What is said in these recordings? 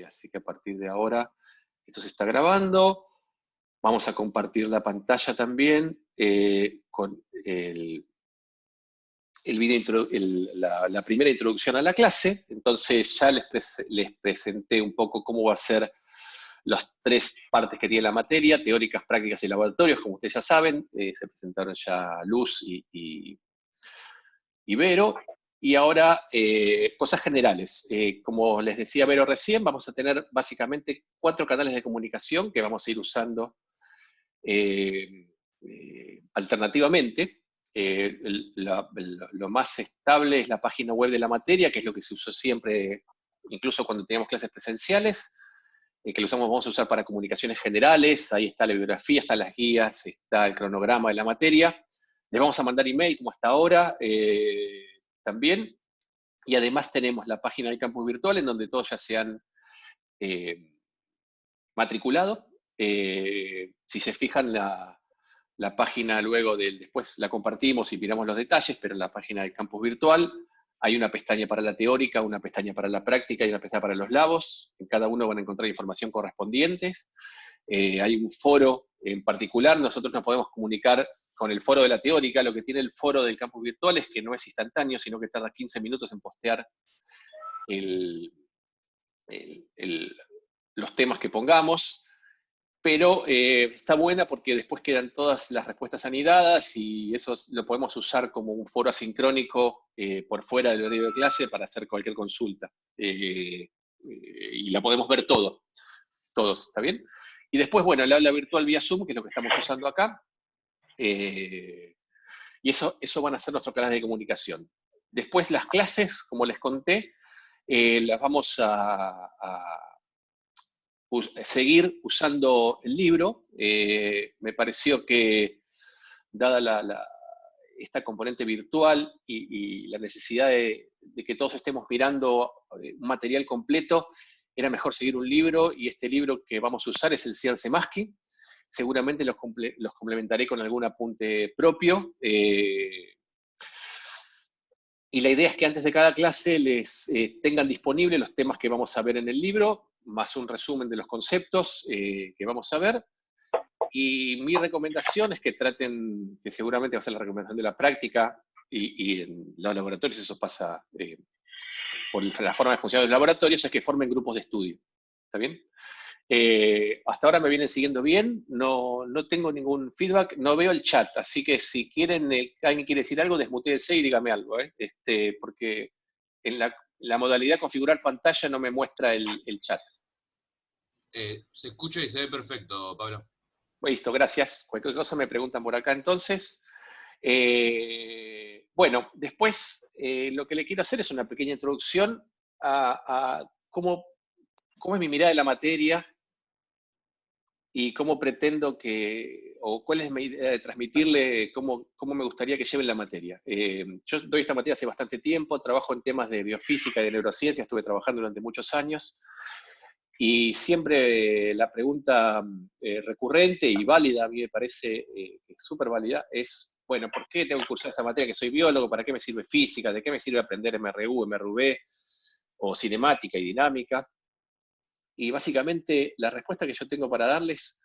Así que a partir de ahora esto se está grabando. Vamos a compartir la pantalla también con el video, la primera introducción a la clase. Entonces ya les presenté un poco cómo va a ser las tres partes que tiene la materia: teóricas, prácticas y laboratorios. Como ustedes ya saben, se presentaron ya Luz y Vero. Y ahora, cosas generales. Como les decía Vero recién, vamos a tener básicamente 4 canales de comunicación que vamos a ir usando alternativamente. Lo más estable es la página web de la materia, que es lo que se usó siempre, incluso cuando teníamos clases presenciales, que lo vamos a usar para comunicaciones generales. Ahí está la bibliografía, están las guías, está el cronograma de la materia. Les vamos a mandar email como hasta ahora también. Y además tenemos la página del campus virtual en donde todos ya se han matriculado. Si se fijan, la página luego después la compartimos y miramos los detalles, pero en la página del campus virtual hay una pestaña para la teórica, una pestaña para la práctica y una pestaña para los labos. En cada uno van a encontrar información correspondiente. Hay un foro en particular. Nosotros nos podemos comunicar con el foro de la teórica. Lo que tiene el foro del campus virtual es que no es instantáneo, sino que tarda 15 minutos en postear los temas que pongamos. Pero está buena porque después quedan todas las respuestas anidadas y eso lo podemos usar como un foro asincrónico por fuera del horario de clase para hacer cualquier consulta. Y la podemos ver todos, ¿está bien? Y después, bueno, el aula virtual vía Zoom, que es lo que estamos usando acá. Y eso van a ser nuestros canales de comunicación. Después las clases, como les conté, las vamos a seguir usando el libro. Me pareció que, dada esta componente virtual y la necesidad de que todos estemos mirando un material completo, era mejor seguir un libro, y este libro que vamos a usar es el Cienciamaski. Seguramente los complementaré con algún apunte propio. Y la idea es que antes de cada clase les tengan disponibles los temas que vamos a ver en el libro, más un resumen de los conceptos que vamos a ver. Y mi recomendación es que traten, que seguramente va a ser la recomendación de la práctica, y en los laboratorios eso pasa por la forma de funcionar de los laboratorios, es que formen grupos de estudio. ¿Está bien? Hasta ahora me vienen siguiendo bien, no tengo ningún feedback, no veo el chat, así que si quieren, alguien quiere decir algo, desmutéese y dígame algo, porque en la modalidad configurar pantalla no me muestra el chat. Se escucha y se ve perfecto, Pablo. Listo, gracias. Cualquier cosa me preguntan por acá entonces. Bueno, después lo que le quiero hacer es una pequeña introducción a cómo es mi mirada de la materia y cómo pretendo o cuál es mi idea de transmitirle cómo me gustaría que lleven la materia. Yo doy esta materia hace bastante tiempo, trabajo en temas de biofísica y de neurociencia, estuve trabajando durante muchos años, y siempre la pregunta recurrente y válida, a mí me parece súper válida, es, bueno, ¿por qué tengo que cursar esta materia que soy biólogo? ¿Para qué me sirve física? ¿De qué me sirve aprender MRU, MRV o cinemática y dinámica? Y básicamente la respuesta que yo tengo para darles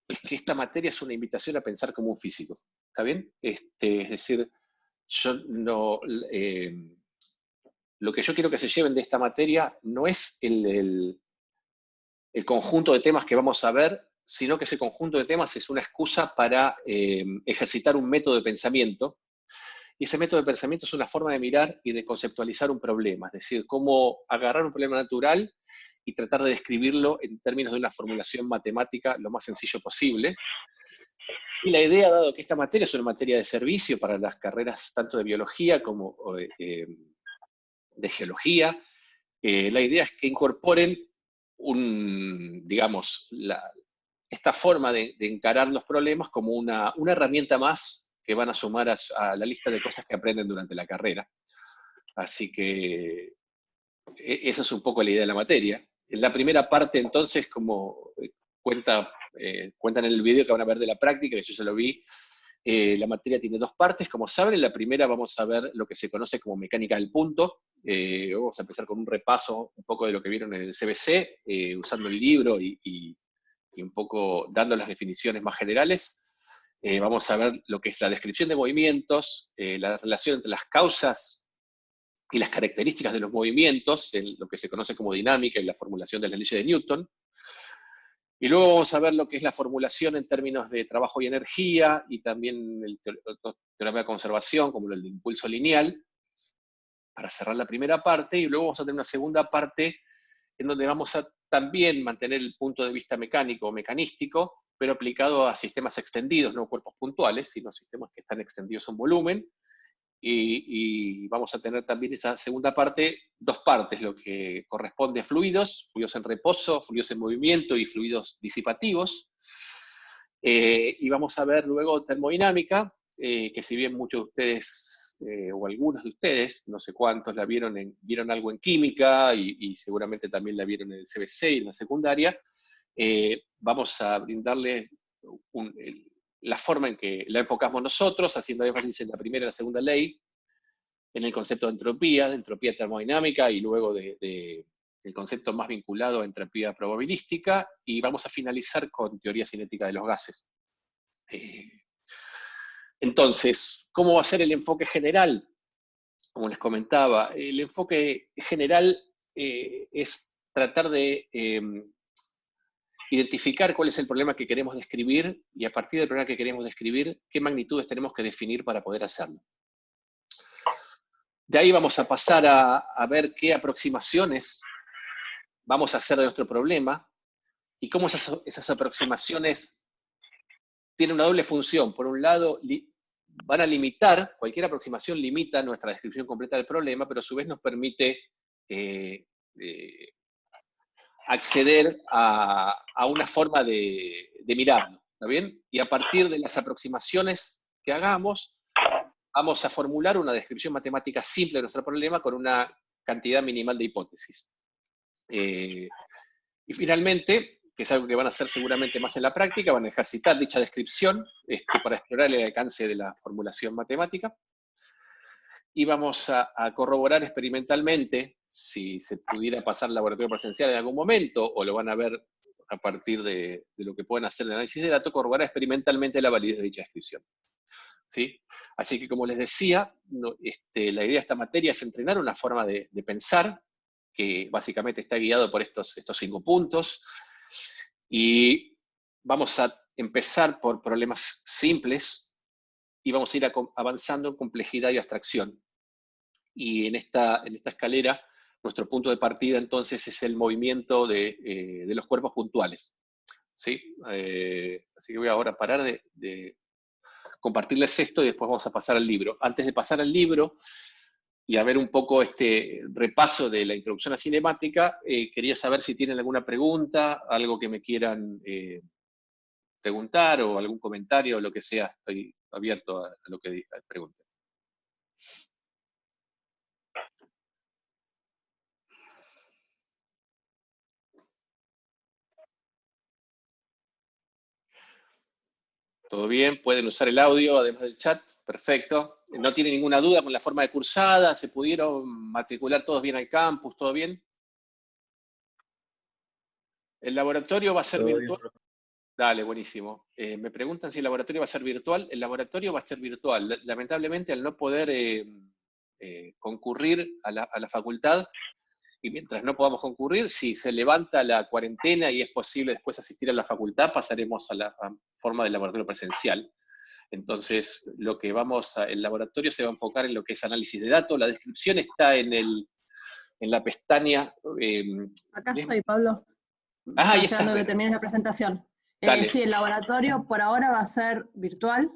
es que esta materia es una invitación a pensar como un físico. ¿Está bien? Es decir, yo no, lo que yo quiero que se lleven de esta materia no es el conjunto de temas que vamos a ver, sino que ese conjunto de temas es una excusa para ejercitar un método de pensamiento. Y ese método de pensamiento es una forma de mirar y de conceptualizar un problema, es decir, cómo agarrar un problema natural y tratar de describirlo en términos de una formulación matemática lo más sencillo posible. Y la idea, dado que esta materia es una materia de servicio para las carreras tanto de biología como de geología, la idea es que incorporen esta forma de encarar los problemas como una herramienta más que van a sumar a la lista de cosas que aprenden durante la carrera. Así que esa es un poco la idea de la materia. En la primera parte, entonces, como cuentan en el video que van a ver de la práctica, que yo ya lo vi, La materia tiene dos partes, como saben. En la primera vamos a ver lo que se conoce como mecánica del punto. Vamos a empezar con un repaso un poco de lo que vieron en el CBC, usando el libro y un poco dando las definiciones más generales. Vamos a ver lo que es la descripción de movimientos, la relación entre las causas y las características de los movimientos, en lo que se conoce como dinámica y la formulación de las leyes de Newton. Y luego vamos a ver lo que es la formulación en términos de trabajo y energía, y también el teorema de conservación, como el de impulso lineal, para cerrar la primera parte, y luego vamos a tener una segunda parte en donde vamos a también mantener el punto de vista mecánico o mecanístico, pero aplicado a sistemas extendidos, no cuerpos puntuales, sino sistemas que están extendidos en volumen. Y vamos a tener también esa segunda parte, dos partes, lo que corresponde a fluidos en reposo, fluidos en movimiento y fluidos disipativos. Y vamos a ver luego termodinámica, que si bien muchos de ustedes, o algunos de ustedes, no sé cuántos la vieron, vieron algo en química y seguramente también la vieron en el CBC y en la secundaria, vamos a brindarles la forma en que la enfocamos nosotros, haciendo énfasis en la primera y la segunda ley, en el concepto de entropía termodinámica, y luego el concepto más vinculado a entropía probabilística, y vamos a finalizar con teoría cinética de los gases. Entonces, ¿cómo va a ser el enfoque general? Como les comentaba, el enfoque general es tratar de identificar cuál es el problema que queremos describir, y a partir del problema que queremos describir, qué magnitudes tenemos que definir para poder hacerlo. De ahí vamos a pasar a ver qué aproximaciones vamos a hacer de nuestro problema, y cómo esas aproximaciones tienen una doble función. Por un lado, van a limitar, cualquier aproximación limita nuestra descripción completa del problema, pero a su vez nos permite acceder a una forma de mirarlo, ¿está bien? Y a partir de las aproximaciones que hagamos, vamos a formular una descripción matemática simple de nuestro problema con una cantidad minimal de hipótesis. Y finalmente, que es algo que van a hacer seguramente más en la práctica, van a ejercitar dicha descripción para explorar el alcance de la formulación matemática. Y vamos a corroborar experimentalmente, si se pudiera pasar al laboratorio presencial en algún momento, o lo van a ver a partir de lo que pueden hacer el análisis de datos, corroborar experimentalmente la validez de dicha descripción. ¿Sí? Así que, como les decía, la idea de esta materia es entrenar una forma de pensar, que básicamente está guiado por estos 5 puntos, y vamos a empezar por problemas simples, y vamos a ir avanzando en complejidad y abstracción. Y en esta escalera, nuestro punto de partida entonces es el movimiento de los cuerpos puntuales. ¿Sí? Así que voy ahora a parar de compartirles esto, y después vamos a pasar al libro. Antes de pasar al libro y a ver un poco este repaso de la introducción a cinemática, quería saber si tienen alguna pregunta, algo que me quieran preguntar, o algún comentario, o lo que sea. Estoy abierto a lo que pregunten. ¿Todo bien? ¿Pueden usar el audio además del chat? Perfecto. ¿No tienen ninguna duda con la forma de cursada? ¿Se pudieron matricular todos bien al campus? ¿Todo bien? ¿El laboratorio va a ser virtual? Dale, buenísimo. Me preguntan si el laboratorio va a ser virtual. El laboratorio va a ser virtual. Lamentablemente, al no poder concurrir a la facultad, y mientras no podamos concurrir, si se levanta la cuarentena y es posible después asistir a la facultad, pasaremos a la forma del laboratorio presencial. Entonces, el laboratorio se va a enfocar en lo que es análisis de datos. La descripción está en la pestaña. Acá estoy, Pablo. Ahí esperando estás, que termines la presentación. Sí, el laboratorio por ahora va a ser virtual.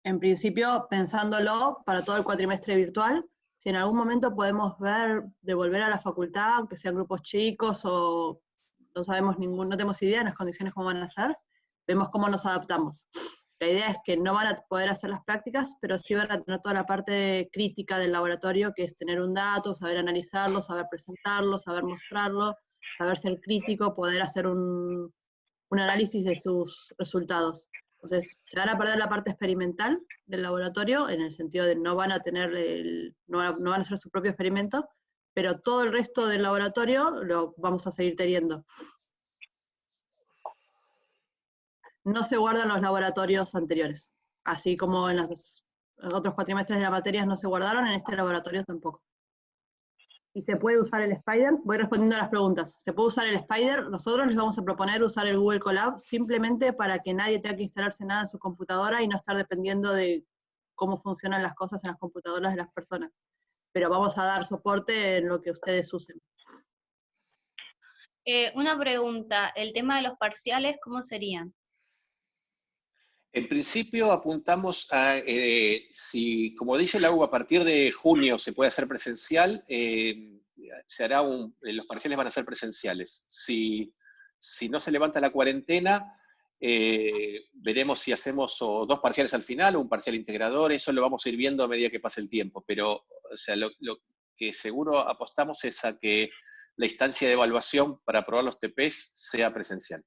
En principio, pensándolo para todo el cuatrimestre virtual. Si en algún momento podemos de volver a la facultad, aunque sean grupos chicos, o no sabemos no tenemos idea de las condiciones cómo van a ser, vemos cómo nos adaptamos. La idea es que no van a poder hacer las prácticas, pero sí van a tener toda la parte crítica del laboratorio, que es tener un dato, saber analizarlo, saber presentarlo, saber mostrarlo, saber ser crítico, poder hacer un análisis de sus resultados. Entonces, se van a perder la parte experimental del laboratorio, en el sentido de no van a tener no van a hacer su propio experimento, pero todo el resto del laboratorio lo vamos a seguir teniendo. No se guardan los laboratorios anteriores, así como en los otros cuatrimestres de las materias no se guardaron, en este laboratorio tampoco. ¿Y se puede usar el Spider? Voy respondiendo a las preguntas. ¿Se puede usar el Spider? Nosotros les vamos a proponer usar el Google Colab simplemente para que nadie tenga que instalarse nada en su computadora y no estar dependiendo de cómo funcionan las cosas en las computadoras de las personas. Pero vamos a dar soporte en lo que ustedes usen. Una pregunta, el tema de los parciales, ¿cómo serían? En principio apuntamos a, si como dice la U, a partir de junio se puede hacer presencial, se hará los parciales van a ser presenciales. Si no se levanta la cuarentena, veremos si hacemos o 2 parciales al final o un parcial integrador, eso lo vamos a ir viendo a medida que pase el tiempo, pero o sea, lo que seguro apostamos es a que la instancia de evaluación para aprobar los TPs sea presencial.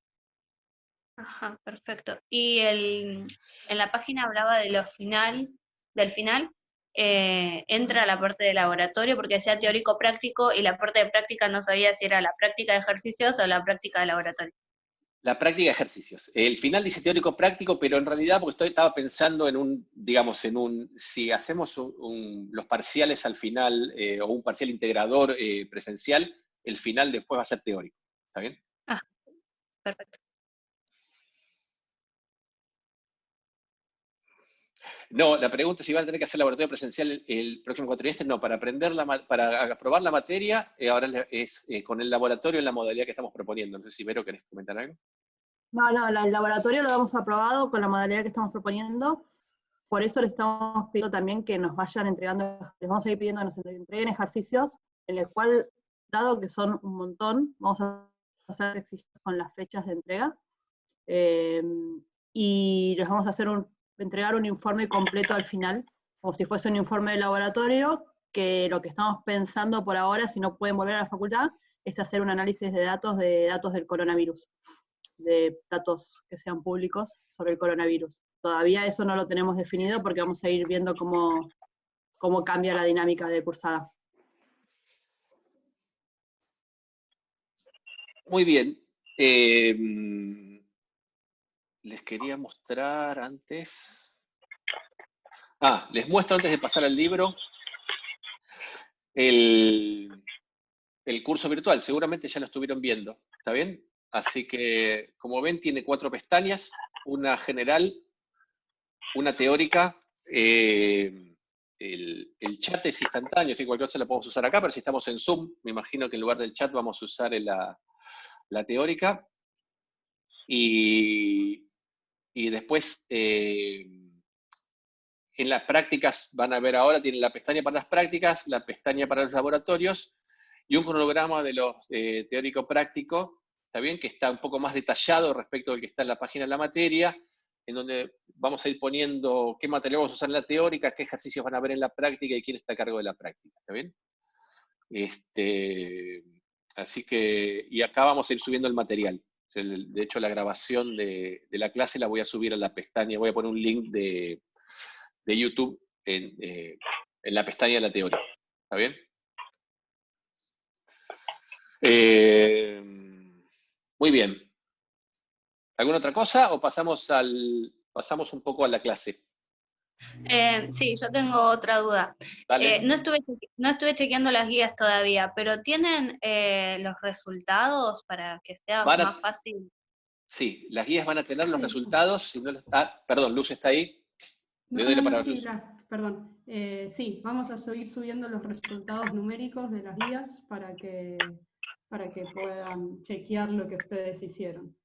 Ajá, perfecto. Y en la página hablaba de del final, entra la parte de laboratorio porque decía teórico práctico y la parte de práctica no sabía si era la práctica de ejercicios o la práctica de laboratorio. La práctica de ejercicios. El final dice teórico práctico, pero en realidad, porque estaba pensando en si hacemos los parciales al final, o un parcial integrador presencial, el final después va a ser teórico. ¿Está bien? Ah, perfecto. No, la pregunta es si van a tener que hacer laboratorio presencial el próximo cuatrimestre. No, para aprobar la materia, ahora es con el laboratorio en la modalidad que estamos proponiendo. No sé si Vero querés comentar algo. No, el laboratorio lo hemos aprobado con la modalidad que estamos proponiendo. Por eso les estamos pidiendo también que nos vayan entregando, les vamos a ir pidiendo que nos entreguen ejercicios, en el cual, dado que son un montón, vamos a hacer exigencias con las fechas de entrega, y les vamos a entregar un informe completo al final, como si fuese un informe de laboratorio, que lo que estamos pensando por ahora, si no pueden volver a la facultad, es hacer un análisis de datos del coronavirus, de datos que sean públicos sobre el coronavirus. Todavía eso no lo tenemos definido porque vamos a ir viendo cómo cambia la dinámica de cursada. Muy bien. Les quería mostrar antes. Les muestro antes de pasar al libro el curso virtual. Seguramente ya lo estuvieron viendo. ¿Está bien? Así que, como ven, tiene 4 pestañas, una general, una teórica, el chat es instantáneo, así que cualquier cosa la podemos usar acá, pero si estamos en Zoom, me imagino que en lugar del chat vamos a usar la teórica. Y después, en las prácticas, van a ver ahora, tienen la pestaña para las prácticas, la pestaña para los laboratorios, y un cronograma de los teórico-práctico, ¿está bien? Que está un poco más detallado respecto al que está en la página de la materia, en donde vamos a ir poniendo qué material vamos a usar en la teórica, qué ejercicios van a ver en la práctica y quién está a cargo de la práctica, ¿está bien? Así que, y acá vamos a ir subiendo el material. De hecho, la grabación de la clase la voy a subir a la pestaña, voy a poner un link de YouTube en la pestaña de la teoría. ¿Está bien? Muy bien. ¿Alguna otra cosa o pasamos un poco a la clase? Sí, yo tengo otra duda. No estuve chequeando las guías todavía, pero ¿tienen los resultados para que sea más fácil? Sí, las guías van a tener los resultados. Si no, perdón, Luz está ahí. Le doy la palabra a Luz. Perdón. Sí, vamos a seguir subiendo los resultados numéricos de las guías para que puedan chequear lo que ustedes hicieron.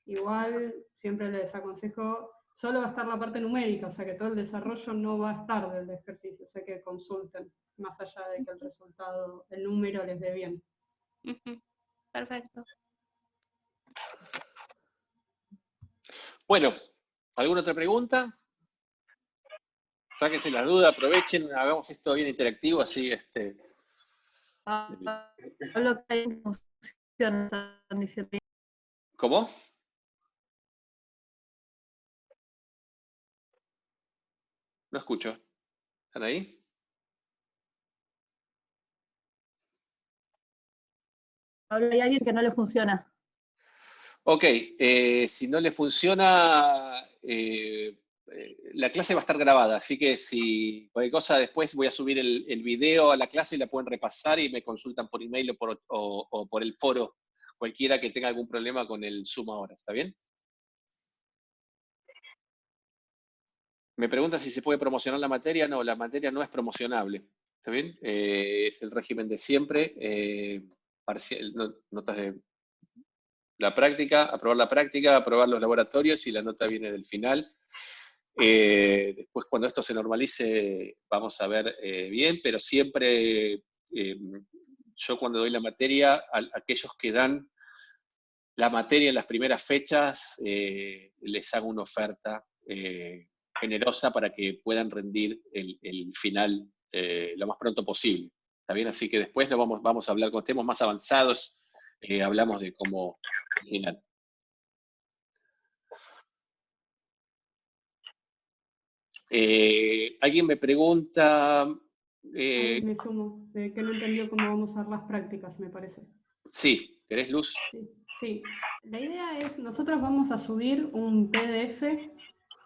Igual, siempre les aconsejo, solo va a estar la parte numérica, o sea que todo el desarrollo no va a estar del ejercicio, o sea que consulten, más allá de que el resultado, el número les dé bien. Perfecto. Bueno, ¿alguna otra pregunta? Sáquense las dudas, aprovechen, hagamos esto bien interactivo, así ¿Cómo? No escucho. ¿Están ahí? Ahora hay alguien que no le funciona. Ok, si no le funciona, la clase va a estar grabada, así que si cualquier cosa después voy a subir el video a la clase y la pueden repasar y me consultan por email o por el foro, cualquiera que tenga algún problema con el Zoom ahora, ¿está bien? Me pregunta si se puede promocionar la materia. No, la materia no es promocionable, ¿está bien? Es el régimen de siempre, notas de la práctica, aprobar los laboratorios y la nota viene del final. Después, cuando esto se normalice, vamos a ver bien, pero siempre yo cuando doy la materia, a aquellos que dan la materia en las primeras fechas, les hago una oferta generosa para que puedan rendir el final lo más pronto posible. ¿Está bien? Así que después vamos a hablar, cuando estemos más avanzados, hablamos de cómo final. Alguien me pregunta... me sumo, de que no entendió cómo vamos a dar las prácticas, me parece. Sí, ¿querés, Luz? Sí. La idea es, nosotros vamos a subir un PDF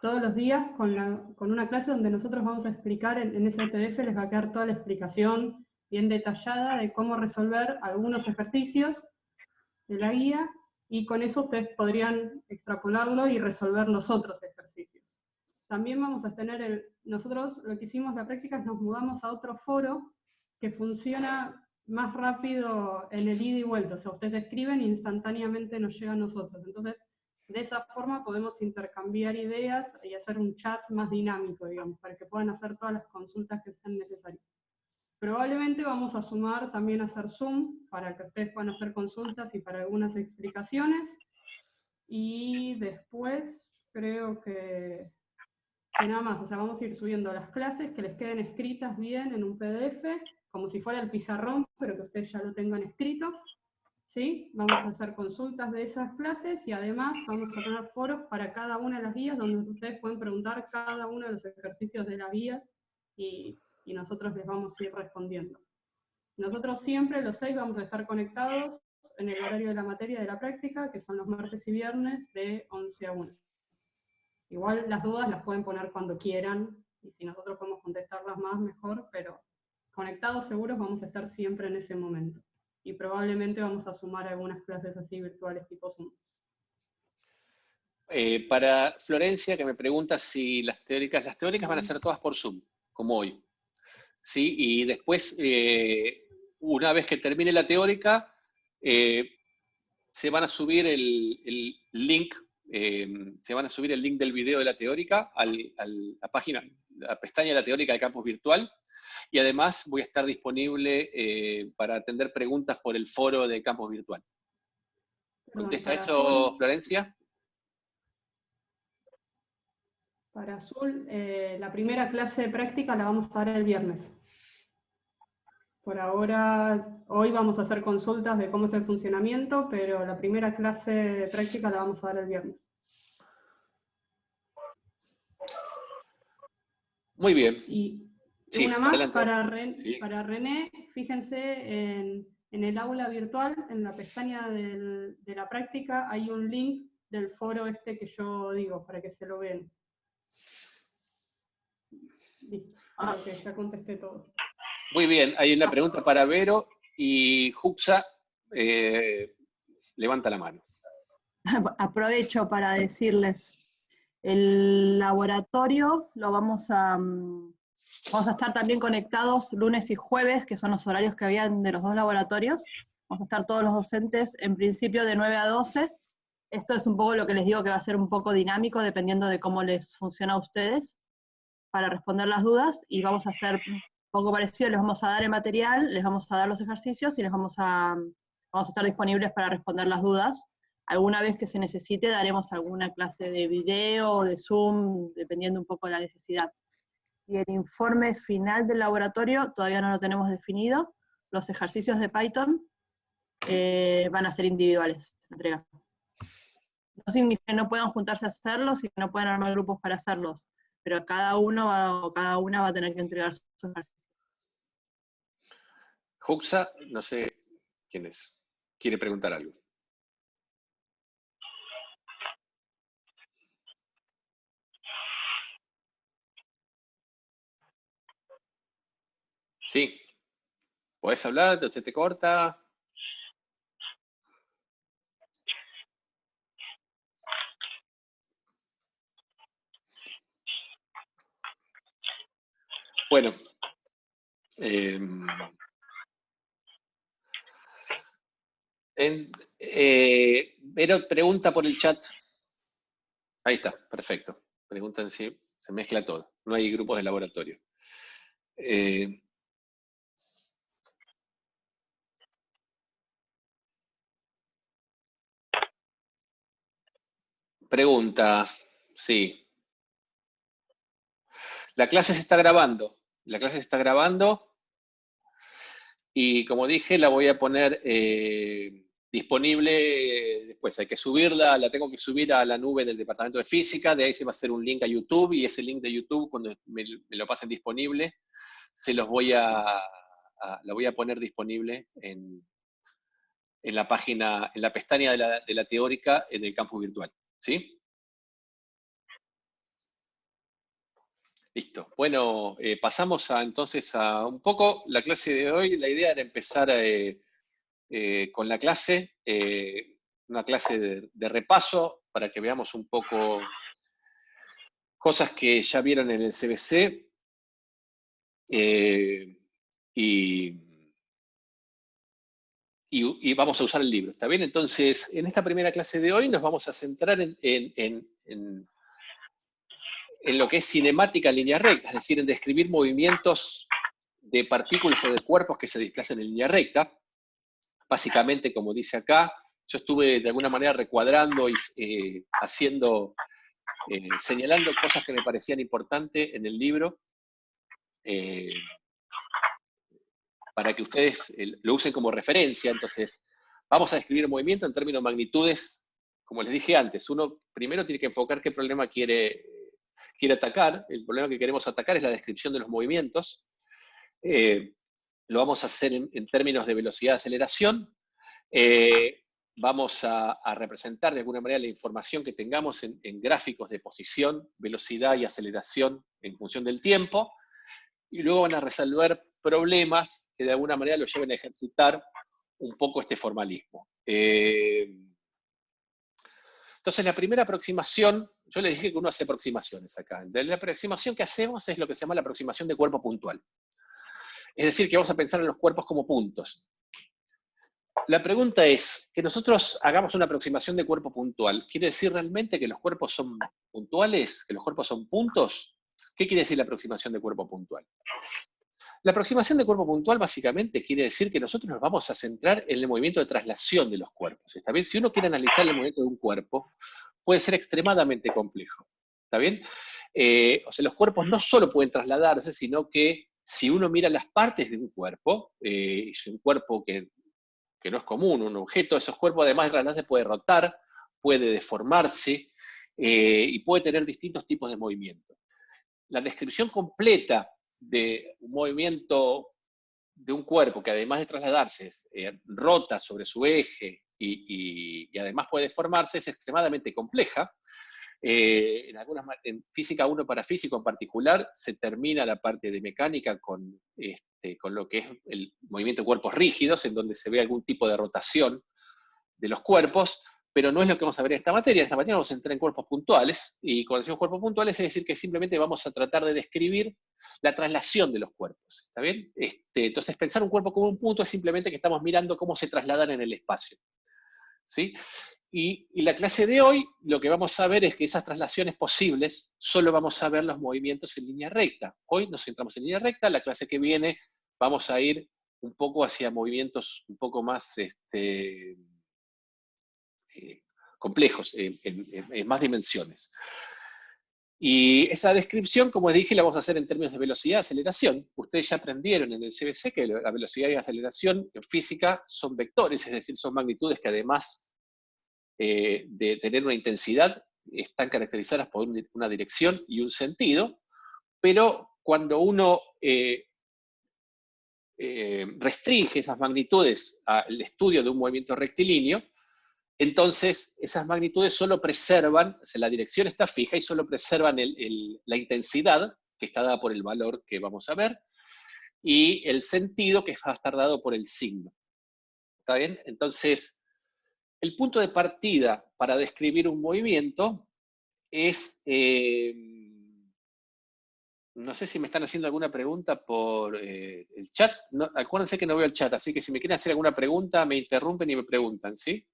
todos los días con una clase donde nosotros vamos a explicar, en ese PDF les va a quedar toda la explicación bien detallada de cómo resolver algunos ejercicios de la guía, y con eso ustedes podrían extrapolarlo y resolver los otros ejercicios. También vamos a tener, nosotros lo que hicimos la práctica es nos mudamos a otro foro que funciona más rápido en el ida y vuelta, o sea, ustedes escriben e instantáneamente nos llega a nosotros. Entonces, de esa forma podemos intercambiar ideas y hacer un chat más dinámico, digamos, para que puedan hacer todas las consultas que sean necesarias. Probablemente vamos a sumar también a hacer Zoom, para que ustedes puedan hacer consultas y para algunas explicaciones. Y después creo que nada más, o sea, vamos a ir subiendo las clases que les queden escritas bien en un PDF, como si fuera el pizarrón, pero que ustedes ya lo tengan escrito, ¿sí? Vamos a hacer consultas de esas clases y además vamos a tener foros para cada una de las guías donde ustedes pueden preguntar cada uno de los ejercicios de las guías y nosotros les vamos a ir respondiendo. Nosotros siempre, los 6, vamos a estar conectados en el horario de la materia de la práctica, que son los martes y viernes de 11 a 1. Igual las dudas las pueden poner cuando quieran, y si nosotros podemos contestarlas más, mejor, pero conectados seguros vamos a estar siempre en ese momento. Y probablemente vamos a sumar algunas clases así virtuales tipo Zoom. Para Florencia, que me pregunta si las teóricas van a ser todas por Zoom, como hoy. ¿Sí? Y después, una vez que termine la teórica, se van a subir el link, del video de la teórica a la página, la pestaña de la teórica del campus virtual, y además voy a estar disponible para atender preguntas por el foro del campus virtual. ¿Contesta eso, Florencia? Para Azul, la primera clase de práctica la vamos a dar el viernes. Por ahora, hoy vamos a hacer consultas de cómo es el funcionamiento, pero la primera clase de práctica la vamos a dar el viernes. Muy bien. Y sí, una más adelante. para René, fíjense en el aula virtual, en la pestaña de la práctica, hay un link del foro este que yo digo, para que se lo vean. Listo, creo que ya contesté todo. Muy bien, hay una pregunta para Vero y Juxa levanta la mano. Aprovecho para decirles, el laboratorio lo vamos a estar también conectados lunes y jueves, que son los horarios que habían de los dos laboratorios. Vamos a estar todos los docentes en principio de 9 a 12. Esto es un poco lo que les digo que va a ser un poco dinámico, dependiendo de cómo les funciona a ustedes, para responder las dudas, y vamos a hacer un poco parecido, les vamos a dar el material, les vamos a dar los ejercicios, y vamos a estar disponibles para responder las dudas. Alguna vez que se necesite, daremos alguna clase de video o de Zoom, dependiendo un poco de la necesidad. Y el informe final del laboratorio todavía no lo tenemos definido. Los ejercicios de Python van a ser individuales, entrega. No significa que no puedan juntarse a hacerlos y que no puedan armar grupos para hacerlos, pero cada uno o cada una va a tener que entregar su ejercicio. Juxa, no sé quién es. Quiere preguntar algo. Sí. ¿Podés hablar? ¿Se te corta? Bueno. Vero pregunta por el chat. Ahí está, perfecto. Preguntan si se mezcla todo. No hay grupos de laboratorio. Pregunta, sí. La clase se está grabando. La clase se está grabando. Y como dije, la voy a poner disponible después. Hay que subirla, la tengo que subir a la nube del Departamento de Física, de ahí se va a hacer un link a YouTube, y ese link de YouTube, cuando me lo pasen disponible, lo voy a poner disponible en la página, en la pestaña de la teórica en el campus virtual. ¿Sí? Listo. Bueno, pasamos entonces a un poco la clase de hoy. La idea era empezar con la clase, una clase de repaso para que veamos un poco cosas que ya vieron en el CBC y vamos a usar el libro. ¿Está bien? Entonces, en esta primera clase de hoy nos vamos a centrar en lo que es cinemática en línea recta, es decir, en describir movimientos de partículas o de cuerpos que se desplazan en línea recta. Básicamente, como dice acá, yo estuve de alguna manera recuadrando y señalando cosas que me parecían importantes en el libro, para que ustedes lo usen como referencia. Entonces, vamos a describir el movimiento en términos de magnitudes, como les dije antes. Uno primero tiene que enfocar qué problema quiere atacar. El problema que queremos atacar es la descripción de los movimientos. Lo vamos a hacer en términos de velocidad de aceleración. Vamos a representar de alguna manera la información que tengamos en gráficos de posición, velocidad y aceleración en función del tiempo, y luego van a resolver problemas que de alguna manera lo lleven a ejercitar un poco este formalismo. Entonces, la primera aproximación, yo les dije que uno hace aproximaciones acá. La aproximación que hacemos es lo que se llama la aproximación de cuerpo puntual. Es decir, que vamos a pensar en los cuerpos como puntos. La pregunta es, que nosotros hagamos una aproximación de cuerpo puntual, ¿quiere decir realmente que los cuerpos son puntuales? ¿Que los cuerpos son puntos? ¿Qué quiere decir la aproximación de cuerpo puntual? La aproximación de cuerpo puntual básicamente quiere decir que nosotros nos vamos a centrar en el movimiento de traslación de los cuerpos. ¿Está bien? Si uno quiere analizar el movimiento de un cuerpo, puede ser extremadamente complejo. ¿Está bien? O sea, los cuerpos no solo pueden trasladarse, sino que si uno mira las partes de un cuerpo, es un cuerpo que no es común, un objeto, esos cuerpos además de trasladarse puede rotar, puede deformarse, y puede tener distintos tipos de movimiento. La descripción completa de un movimiento de un cuerpo que además de trasladarse rota sobre su eje y además puede deformarse es extremadamente compleja. En física 1 para físico en particular se termina la parte de mecánica con lo que es el movimiento de cuerpos rígidos, en donde se ve algún tipo de rotación de los cuerpos, pero no es lo que vamos a ver en esta materia. En esta materia vamos a entrar en cuerpos puntuales, y cuando decimos cuerpos puntuales es decir que simplemente vamos a tratar de describir la traslación de los cuerpos. ¿Está bien? Entonces, pensar un cuerpo como un punto es simplemente que estamos mirando cómo se trasladan en el espacio. ¿Sí? Y la clase de hoy, lo que vamos a ver es que esas traslaciones posibles, solo vamos a ver los movimientos en línea recta. Hoy nos centramos en línea recta, la clase que viene vamos a ir un poco hacia movimientos un poco más complejos, en más dimensiones. Y esa descripción, como les dije, la vamos a hacer en términos de velocidad y aceleración. Ustedes ya aprendieron en el CBC que la velocidad y la aceleración en física son vectores, es decir, son magnitudes que además de tener una intensidad, están caracterizadas por una dirección y un sentido, pero cuando uno restringe esas magnitudes al estudio de un movimiento rectilíneo, entonces esas magnitudes solo preservan, o sea, la dirección está fija y solo preservan la intensidad, que está dada por el valor que vamos a ver, y el sentido, que va a estar dado por el signo. ¿Está bien? Entonces, el punto de partida para describir un movimiento es... no sé si me están haciendo alguna pregunta por el chat. No, acuérdense que no veo el chat, así que si me quieren hacer alguna pregunta, me interrumpen y me preguntan, ¿sí?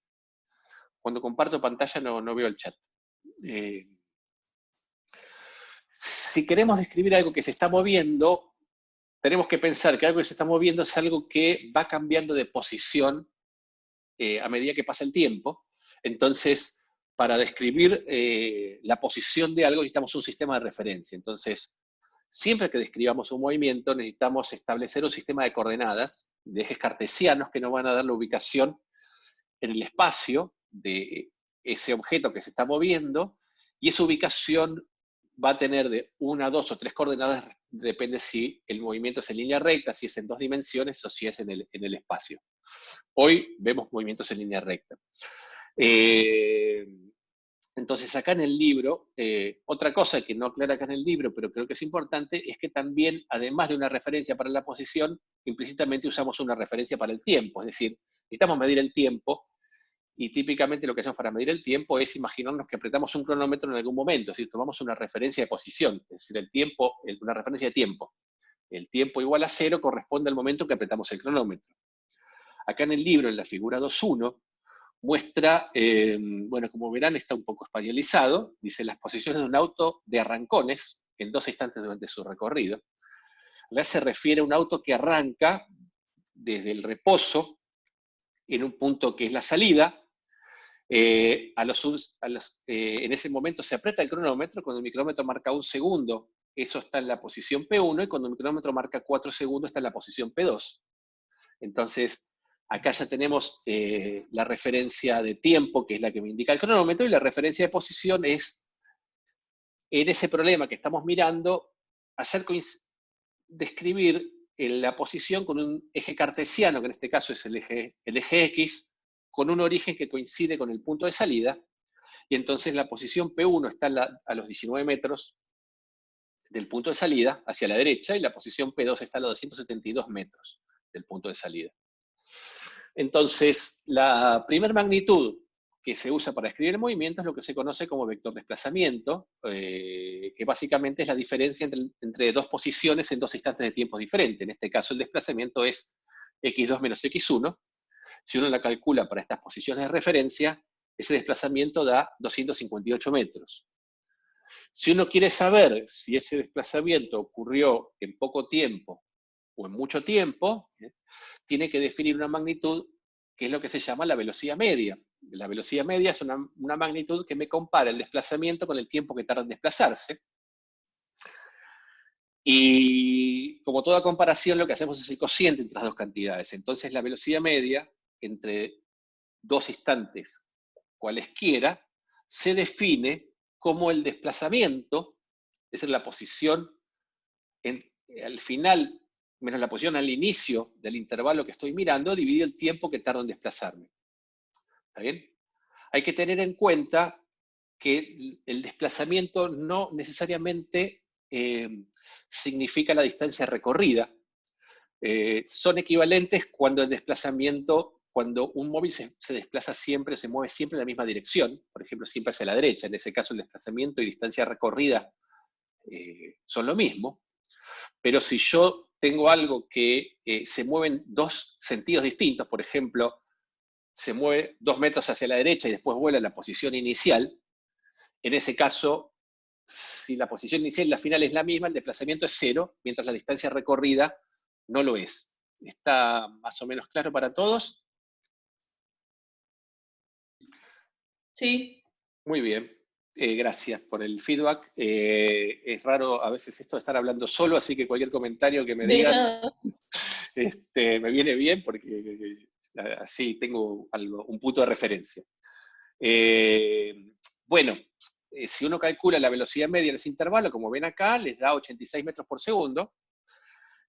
Cuando comparto pantalla no veo el chat. Si queremos describir algo que se está moviendo, tenemos que pensar que algo que se está moviendo es algo que va cambiando de posición a medida que pasa el tiempo. Entonces, para describir la posición de algo necesitamos un sistema de referencia. Entonces, siempre que describamos un movimiento necesitamos establecer un sistema de coordenadas, de ejes cartesianos que nos van a dar la ubicación en el espacio de ese objeto que se está moviendo, y esa ubicación va a tener de 1, 2 o 3 coordenadas, depende si el movimiento es en línea recta, si es en 2 dimensiones o si es en el espacio. Hoy vemos movimientos en línea recta. Entonces acá en el libro, otra cosa que no aclara acá en el libro, pero creo que es importante, es que también, además de una referencia para la posición, implícitamente usamos una referencia para el tiempo. Es decir, necesitamos medir el tiempo, y típicamente lo que hacemos para medir el tiempo es imaginarnos que apretamos un cronómetro en algún momento, es decir, tomamos una referencia de posición, es decir, el tiempo, una referencia de tiempo. El tiempo igual a 0 corresponde al momento que apretamos el cronómetro. Acá en el libro, en la figura 2.1, muestra, bueno, como verán, está un poco españolizado, dice las posiciones de un auto de arrancones en 2 instantes durante su recorrido. Acá se refiere a un auto que arranca desde el reposo en un punto que es la salida. En ese momento se aprieta el cronómetro, cuando el micrómetro marca 1 segundo, eso está en la posición P1, y cuando el micrómetro marca 4 segundos está en la posición P2. Entonces, acá ya tenemos la referencia de tiempo, que es la que me indica el cronómetro, y la referencia de posición es, en ese problema que estamos mirando, describir la posición con un eje cartesiano, que en este caso es el eje X, con un origen que coincide con el punto de salida, y entonces la posición P1 está a los 19 metros del punto de salida, hacia la derecha, y la posición P2 está a los 272 metros del punto de salida. Entonces, la primera magnitud que se usa para escribir el movimiento es lo que se conoce como vector desplazamiento, que básicamente es la diferencia entre 2 posiciones en 2 instantes de tiempo diferentes. En este caso, el desplazamiento es x2 menos x1. Si uno la calcula para estas posiciones de referencia, ese desplazamiento da 258 metros. Si uno quiere saber si ese desplazamiento ocurrió en poco tiempo o en mucho tiempo, tiene que definir una magnitud que es lo que se llama la velocidad media. La velocidad media es una magnitud que me compara el desplazamiento con el tiempo que tarda en desplazarse. Y como toda comparación, lo que hacemos es el cociente entre las dos cantidades. Entonces la velocidad media entre 2 instantes cualesquiera se define como el desplazamiento, es decir, la posición al final menos la posición al inicio del intervalo que estoy mirando, dividido el tiempo que tardo en desplazarme. ¿Está bien? Hay que tener en cuenta que el desplazamiento no necesariamente significa la distancia recorrida. Son equivalentes cuando el desplazamiento, cuando un móvil se desplaza siempre, se mueve siempre en la misma dirección, por ejemplo, siempre hacia la derecha. En ese caso, el desplazamiento y distancia recorrida son lo mismo. Pero si yo tengo algo que se mueve en 2 sentidos distintos, por ejemplo, se mueve 2 metros hacia la derecha y después vuela a la posición inicial, en ese caso, si la posición inicial y la final es la misma, el desplazamiento es 0, mientras la distancia recorrida no lo es. ¿Está más o menos claro para todos? Sí. Muy bien. Gracias por el feedback. Es raro a veces esto de estar hablando solo, así que cualquier comentario que me digan me viene bien, porque así tengo un punto de referencia. Bueno, si uno calcula la velocidad media en ese intervalo, como ven acá, les da 86 metros por segundo,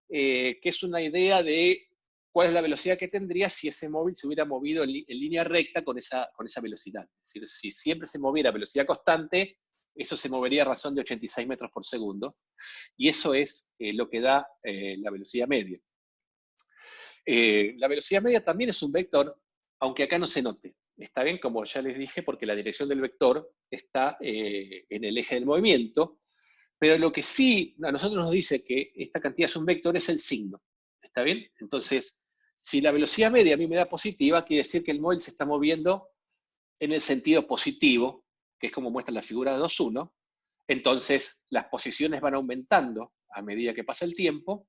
que es una idea de cuál es la velocidad que tendría si ese móvil se hubiera movido en línea recta con esa velocidad. Es decir, si siempre se moviera a velocidad constante, eso se movería a razón de 86 metros por segundo, y eso es lo que da la velocidad media. La velocidad media también es un vector, aunque acá no se note. Está bien, como ya les dije, porque la dirección del vector está en el eje del movimiento, pero lo que sí a nosotros nos dice que esta cantidad es un vector es el signo. ¿Está bien? Entonces, si la velocidad media a mí me da positiva, quiere decir que el móvil se está moviendo en el sentido positivo, que es como muestra la figura 2.1, entonces las posiciones van aumentando a medida que pasa el tiempo,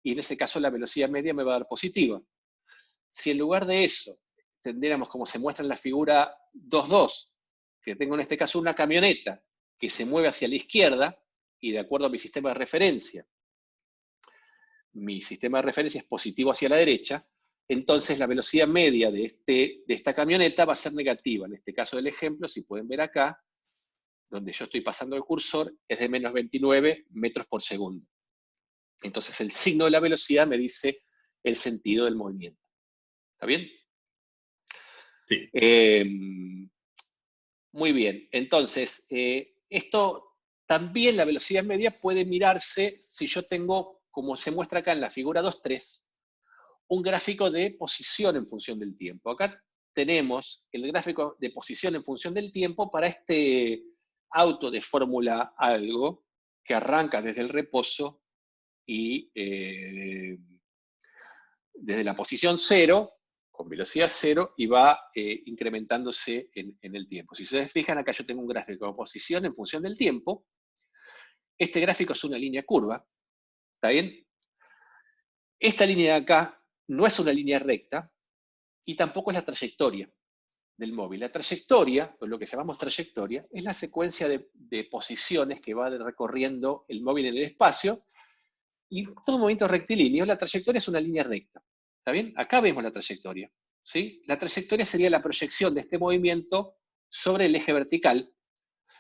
y en ese caso la velocidad media me va a dar positiva. Si en lugar de eso tendríamos, como se muestra en la figura 2.2, que tengo en este caso una camioneta que se mueve hacia la izquierda, y de acuerdo a mi sistema de referencia es positivo hacia la derecha, entonces la velocidad media de esta camioneta va a ser negativa. En este caso del ejemplo, si pueden ver acá, donde yo estoy pasando el cursor, es de menos 29 metros por segundo. Entonces el signo de la velocidad me dice el sentido del movimiento. ¿Está bien? Sí. Muy bien. Entonces, esto también, la velocidad media puede mirarse si yo tengo, como se muestra acá en la figura 2.3, un gráfico de posición en función del tiempo. Acá tenemos el gráfico de posición en función del tiempo para este auto de Fórmula algo, que arranca desde el reposo y desde la posición 0, con velocidad 0, y va incrementándose en el tiempo. Si ustedes fijan, acá yo tengo un gráfico de posición en función del tiempo. Este gráfico es una línea curva, ¿está bien? Esta línea de acá no es una línea recta, y tampoco es la trayectoria del móvil. La trayectoria, o lo que llamamos trayectoria, es la secuencia de posiciones que va recorriendo el móvil en el espacio, y todo movimiento rectilíneo, la trayectoria es una línea recta. ¿Está bien? Acá vemos la trayectoria. ¿Sí? La trayectoria sería la proyección de este movimiento sobre el eje vertical,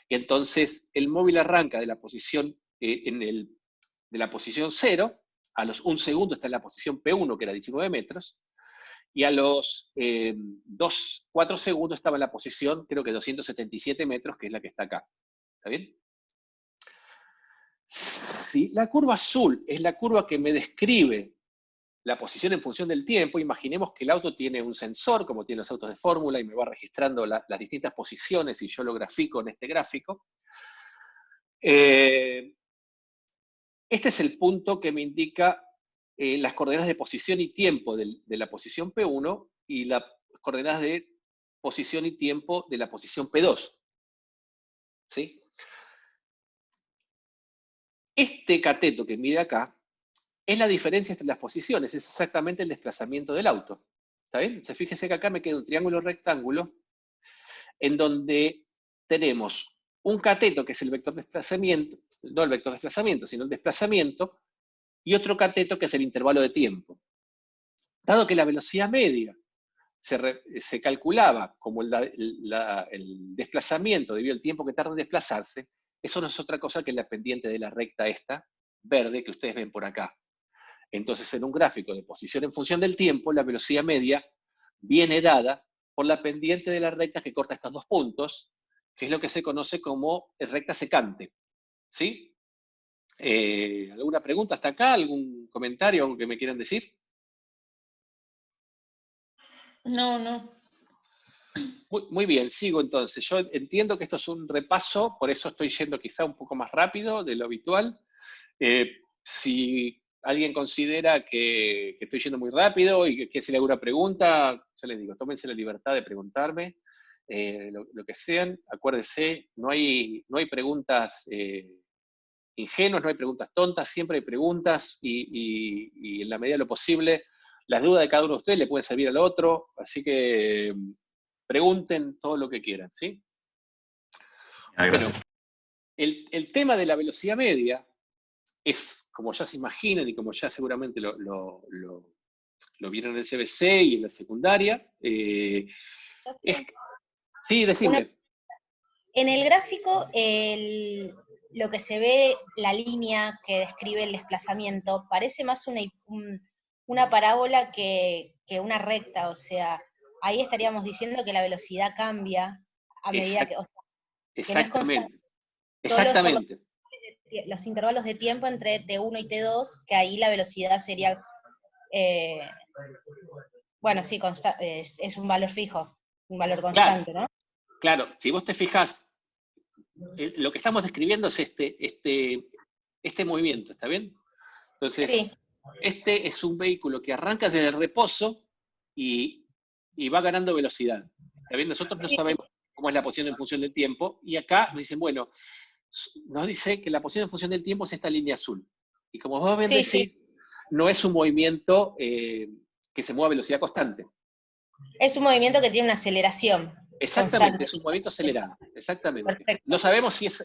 y entonces el móvil arranca de la posición, de la posición 0, a los 1 segundo está en la posición P1, que era 19 metros, y a los 4 segundos estaba en la posición, creo que 277 metros, que es la que está acá. ¿Está bien? Si la curva azul es la curva que me describe la posición en función del tiempo, imaginemos que el auto tiene un sensor, como tienen los autos de fórmula, y me va registrando las distintas posiciones, y yo lo grafico en este gráfico. Este es el punto que me indica las coordenadas de posición y tiempo de la posición P1, y las coordenadas de posición y tiempo de la posición P2. ¿Sí? Este cateto que mide acá es la diferencia entre las posiciones, es exactamente el desplazamiento del auto. ¿Está bien? Entonces fíjense que acá me queda un triángulo rectángulo en donde tenemos un cateto, que es el vector desplazamiento, no el vector desplazamiento, sino el desplazamiento, y otro cateto, que es el intervalo de tiempo. Dado que la velocidad media se calculaba como el desplazamiento debido al tiempo que tarda en desplazarse, eso no es otra cosa que la pendiente de la recta esta, verde, que ustedes ven por acá. Entonces, en un gráfico de posición en función del tiempo, la velocidad media viene dada por la pendiente de la recta que corta estos dos puntos, que es lo que se conoce como recta secante. ¿Sí? ¿Alguna pregunta hasta acá? ¿Algún comentario, algo que me quieran decir? No. Muy bien, sigo entonces. Yo entiendo que esto es un repaso, por eso estoy yendo quizá un poco más rápido de lo habitual. Si alguien considera que estoy yendo muy rápido y que quiere hacerle alguna pregunta, yo les digo, tómense la libertad de preguntarme, lo que sean. Acuérdense, no hay preguntas ingenuas, no hay preguntas tontas, siempre hay preguntas, y en la medida de lo posible, las dudas de cada uno de ustedes le pueden servir al otro, así que pregunten todo lo que quieran, ¿sí? Gracias. Bueno, el tema de la velocidad media es, como ya se imaginan y como ya seguramente lo vieron en el CBC y en la secundaria, sí, decime. En el gráfico, lo que se ve, la línea que describe el desplazamiento, parece más una parábola que una recta, o sea, ahí estaríamos diciendo que la velocidad cambia a medida que, o sea, que no es constante. Exactamente. Los intervalos de tiempo entre T1 y T2, que ahí la velocidad sería, bueno, sí, es un valor fijo, un valor constante, Claro, ¿no? claro, si vos te fijás, lo que estamos describiendo es este movimiento, ¿está bien? Entonces, Sí. este es un vehículo que arranca desde el reposo y va ganando velocidad. ¿Está bien? Nosotros no sabemos cómo es la posición en función del tiempo, y acá nos dicen, bueno, nos dice que la posición en función del tiempo es esta línea azul. Y como vos bien decís, no es un movimiento que se mueva a velocidad constante. Es un movimiento que tiene una aceleración. Exactamente, constante. es un movimiento acelerado. Exactamente. Perfecto. No sabemos si es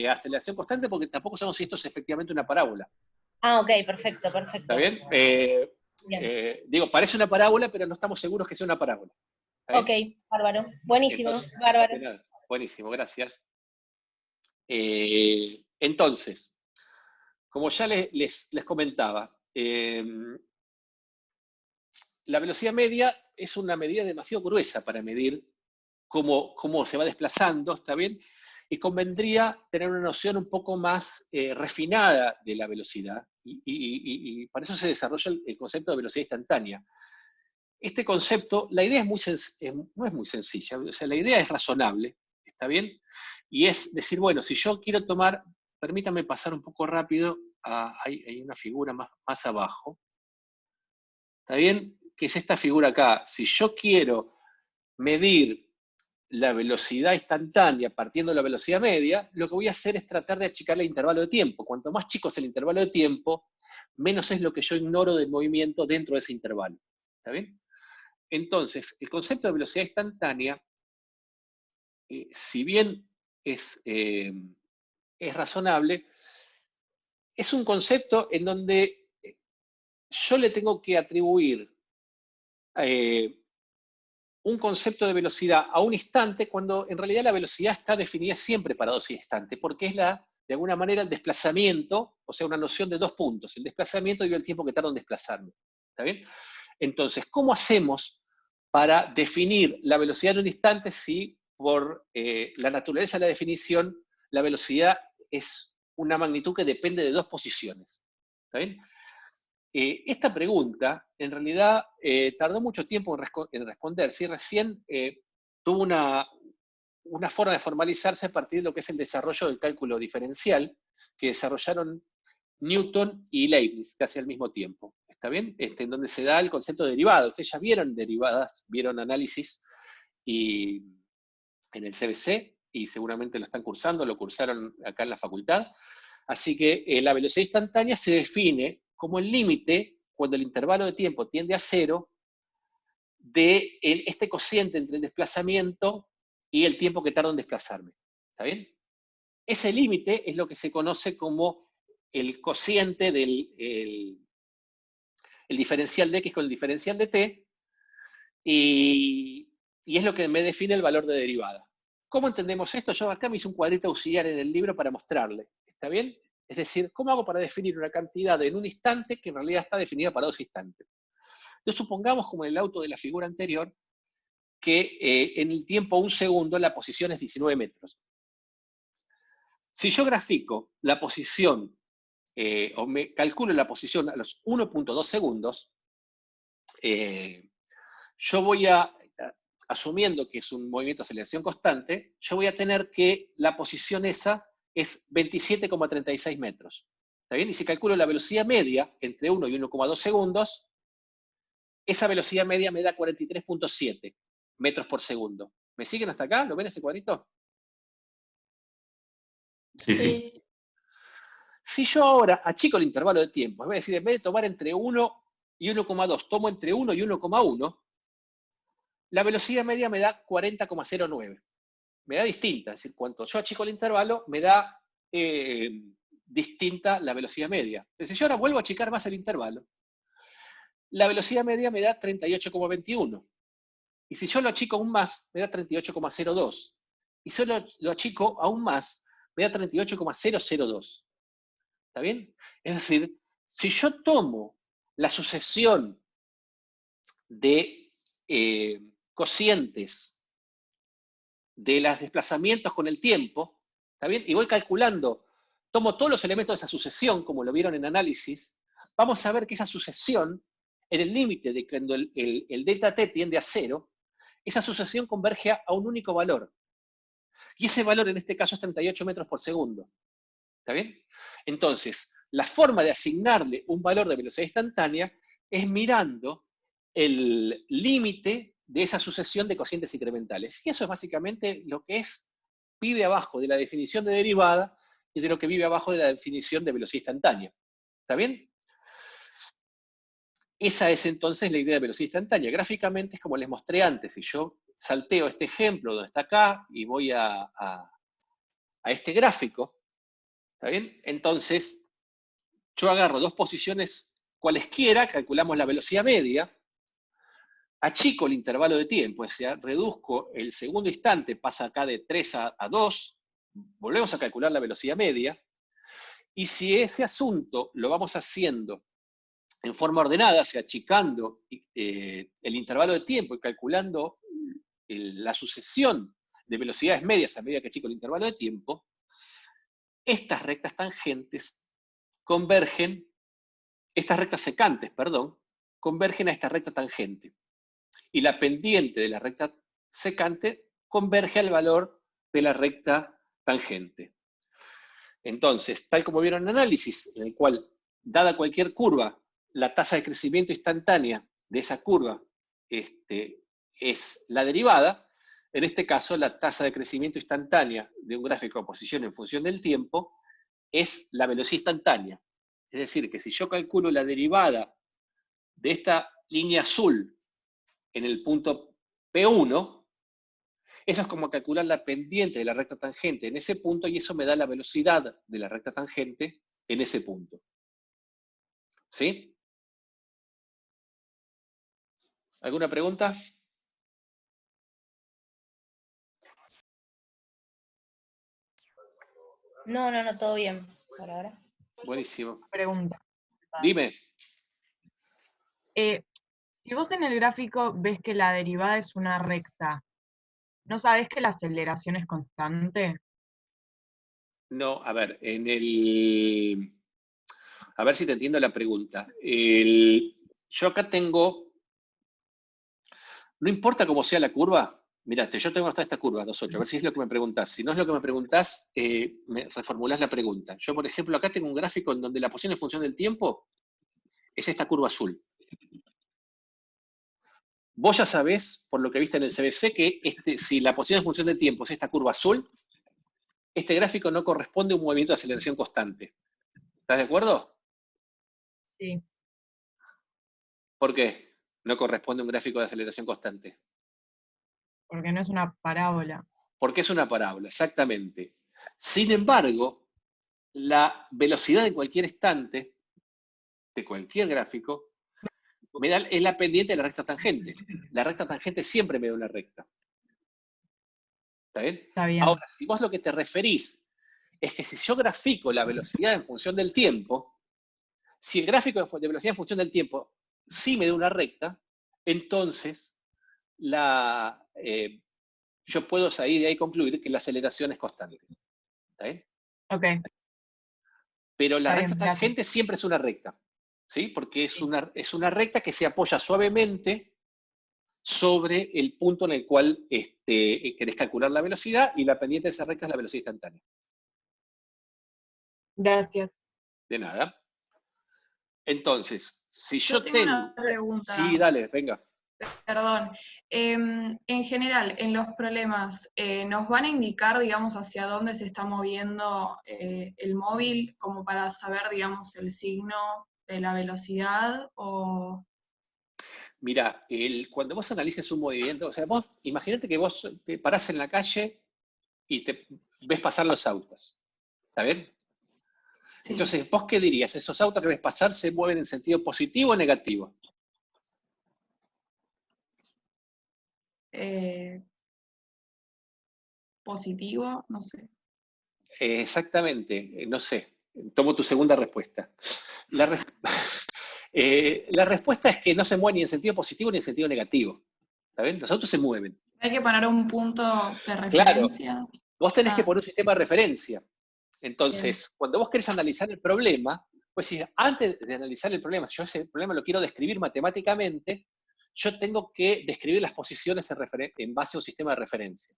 aceleración constante porque tampoco sabemos si esto es efectivamente una parábola. Ah, ok, perfecto, perfecto. ¿Está bien? Bien. Digo, parece una parábola, pero no estamos seguros que sea una parábola. Ok, bárbaro. Buenísimo, Entonces, bárbaro. buenísimo, gracias. Entonces, como ya les comentaba, la velocidad media es una medida demasiado gruesa para medir cómo se va desplazando, ¿está bien? Y convendría tener una noción un poco más refinada de la velocidad, y para eso se desarrolla el concepto de velocidad instantánea. Este concepto, la idea no es muy sencilla, o sea, la idea es razonable, ¿está bien? Y es decir, bueno, si yo quiero tomar, permítame pasar un poco rápido, hay una figura más abajo, ¿está bien? Que es esta figura acá. Si yo quiero medir la velocidad instantánea partiendo de la velocidad media, lo que voy a hacer es tratar de achicar el intervalo de tiempo. Cuanto más chico es el intervalo de tiempo, menos es lo que yo ignoro del movimiento dentro de ese intervalo. ¿Está bien? Entonces, el concepto de velocidad instantánea, si bien es razonable, es un concepto en donde yo le tengo que atribuir un concepto de velocidad a un instante cuando en realidad la velocidad está definida siempre para dos instantes, porque es de alguna manera el desplazamiento, o sea, una noción de dos puntos, el desplazamiento y el tiempo que tarda en desplazarme. ¿Está bien? Entonces, ¿cómo hacemos para definir la velocidad en un instante si por la naturaleza de la definición la velocidad es una magnitud que depende de dos posiciones? ¿Está bien? Esta pregunta, en realidad, tardó mucho tiempo en responder. ¿Sí? Recién tuvo una forma de formalizarse a partir de lo que es el desarrollo del cálculo diferencial que desarrollaron Newton y Leibniz casi al mismo tiempo. ¿Está bien? En donde se da el concepto de derivada. Ustedes ya vieron derivadas, vieron análisis y en el CBC, y seguramente lo están cursando, lo cursaron acá en la facultad. Así que la velocidad instantánea se define como el límite, cuando el intervalo de tiempo tiende a cero, de este cociente entre el desplazamiento y el tiempo que tarda en desplazarme. ¿Está bien? Ese límite es lo que se conoce como el cociente del el diferencial de x con el diferencial de t, y es lo que me define el valor de derivada. ¿Cómo entendemos esto? Yo acá me hice un cuadrito auxiliar en el libro para mostrarle. ¿Está bien? Es decir, ¿cómo hago para definir una cantidad en un instante que en realidad está definida para dos instantes? Entonces supongamos, como en el auto de la figura anterior, que en el tiempo 1 segundo la posición es 19 metros. Si yo grafico la posición, o me calculo la posición a los 1.2 segundos, yo voy asumiendo que es un movimiento de aceleración constante, yo voy a tener que la posición esa es 27,36 metros. ¿Está bien? Y si calculo la velocidad media entre 1 y 1,2 segundos, esa velocidad media me da 43,7 metros por segundo. ¿Me siguen hasta acá? ¿Lo ven ese cuadrito? Sí. Si yo ahora achico el intervalo de tiempo, es decir, en vez de tomar entre 1 y 1,2, tomo entre 1 y 1,1, la velocidad media me da 40,09. Me da distinta, es decir, cuanto yo achico el intervalo, me da distinta la velocidad media. Entonces, si yo ahora vuelvo a achicar más el intervalo, la velocidad media me da 38,21. Y si yo lo achico aún más, me da 38,02. y solo lo achico aún más, me da 38,002. ¿Está bien? Es decir, si yo tomo la sucesión de cocientes de los desplazamientos con el tiempo, ¿está bien? Y voy calculando, tomo todos los elementos de esa sucesión, como lo vieron en análisis, vamos a ver que esa sucesión, en el límite de cuando el delta t tiende a 0, esa sucesión converge a un único valor. Y ese valor en este caso es 38 metros por segundo. ¿Está bien? Entonces, la forma de asignarle un valor de velocidad instantánea es mirando el límite de esa sucesión de cocientes incrementales. Y eso es básicamente lo que vive abajo de la definición de derivada y de lo que vive abajo de la definición de velocidad instantánea. ¿Está bien? Esa es entonces la idea de velocidad instantánea. Gráficamente es como les mostré antes. Si yo salteo este ejemplo donde está acá y voy a este gráfico, ¿está bien? Entonces, yo agarro dos posiciones cualesquiera, calculamos la velocidad media, achico el intervalo de tiempo, o sea, reduzco el segundo instante, pasa acá de 3 a 2, volvemos a calcular la velocidad media, y si ese asunto lo vamos haciendo en forma ordenada, o sea, achicando el intervalo de tiempo y calculando la sucesión de velocidades medias a medida que achico el intervalo de tiempo, estas rectas tangentes convergen, estas rectas secantes, perdón, convergen a esta recta tangente. Y la pendiente de la recta secante converge al valor de la recta tangente. Entonces, tal como vieron en el análisis, en el cual, dada cualquier curva, la tasa de crecimiento instantánea de esa curva es la derivada, en este caso la tasa de crecimiento instantánea de un gráfico de posición en función del tiempo es la velocidad instantánea. Es decir, que si yo calculo la derivada de esta línea azul en el punto P1, eso es como calcular la pendiente de la recta tangente en ese punto, y eso me da la velocidad de la recta tangente en ese punto. ¿Sí? ¿Alguna pregunta? No, todo bien por ahora. Buenísimo. Pregunta. Dime. Si vos en el gráfico ves que la derivada es una recta, ¿no sabés que la aceleración es constante? No, a ver, a ver si te entiendo la pregunta. Yo acá tengo, no importa cómo sea la curva, mirate, yo tengo hasta esta curva, 2,8, a ver si es lo que me preguntás. Si no es lo que me preguntás, me reformulás la pregunta. Yo, por ejemplo, acá tengo un gráfico en donde la posición en función del tiempo es esta curva azul. Vos ya sabés, por lo que viste en el CBC, que si la posición en función del tiempo es esta curva azul, este gráfico no corresponde a un movimiento de aceleración constante. ¿Estás de acuerdo? Sí. ¿Por qué no corresponde a un gráfico de aceleración constante? Porque no es una parábola. Porque es una parábola, exactamente. Sin embargo, la velocidad de cualquier estante, de cualquier gráfico, es la pendiente de la recta tangente. La recta tangente siempre me da una recta. ¿Está bien? Está bien. Ahora, si vos lo que te referís es que si yo grafico la velocidad en función del tiempo, si el gráfico de velocidad en función del tiempo sí me da una recta, entonces yo puedo salir de ahí concluir que la aceleración es constante. ¿Está bien? Ok. Pero la Está recta bien, tangente siempre es una recta, ¿sí? Porque es una recta que se apoya suavemente sobre el punto en el cual querés calcular la velocidad, y la pendiente de esa recta es la velocidad instantánea. Gracias. De nada. Entonces, si yo tengo tengo... una pregunta. Sí, dale, venga. Perdón. En general, en los problemas, ¿nos van a indicar, digamos, hacia dónde se está moviendo el móvil, como para saber, digamos, el signo de la velocidad? O... Mira, cuando vos analices un movimiento, o sea, vos imagínate que vos te parás en la calle y te ves pasar los autos. ¿Está bien? Sí. Entonces, ¿vos qué dirías? ¿Esos autos que ves pasar se mueven en sentido positivo o negativo? positivo, no sé. Exactamente, no sé. Tomo tu segunda respuesta. La, la respuesta es que no se mueve ni en sentido positivo ni en sentido negativo. ¿Está bien? Los autos se mueven. Hay que poner un punto de Claro, referencia. vos tenés que Ah, poner un sistema de referencia. bien. Entonces, cuando vos querés analizar el problema, pues si antes de analizar el problema, si yo ese problema lo quiero describir matemáticamente, yo tengo que describir las posiciones en base a un sistema de referencia.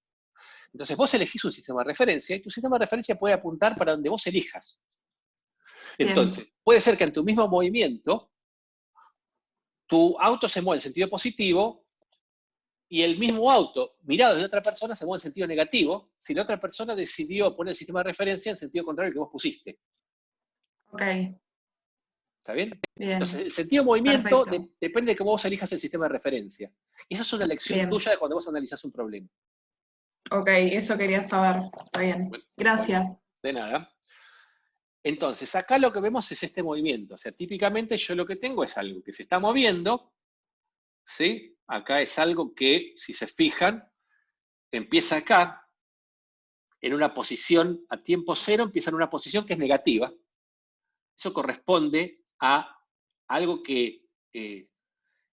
Entonces vos elegís un sistema de referencia y tu sistema de referencia puede apuntar para donde vos elijas. Bien. Entonces, puede ser que en tu mismo movimiento, tu auto se mueve en sentido positivo y el mismo auto, mirado de otra persona, se mueve en sentido negativo si la otra persona decidió poner el sistema de referencia en sentido contrario al que vos pusiste. Ok, ¿Está bien? bien. Entonces, el sentido de movimiento Perfecto. depende de cómo vos elijas el sistema de referencia. Y esa es una elección Bien. tuya de cuando vos analizás un problema. Ok, eso quería saber. Está bien. Bueno, Gracias. de nada. Entonces, acá lo que vemos es este movimiento. O sea, típicamente yo lo que tengo es algo que se está moviendo, ¿sí? Acá es algo que, si se fijan, empieza acá, en una posición a tiempo cero, empieza en una posición que es negativa. Eso corresponde a algo que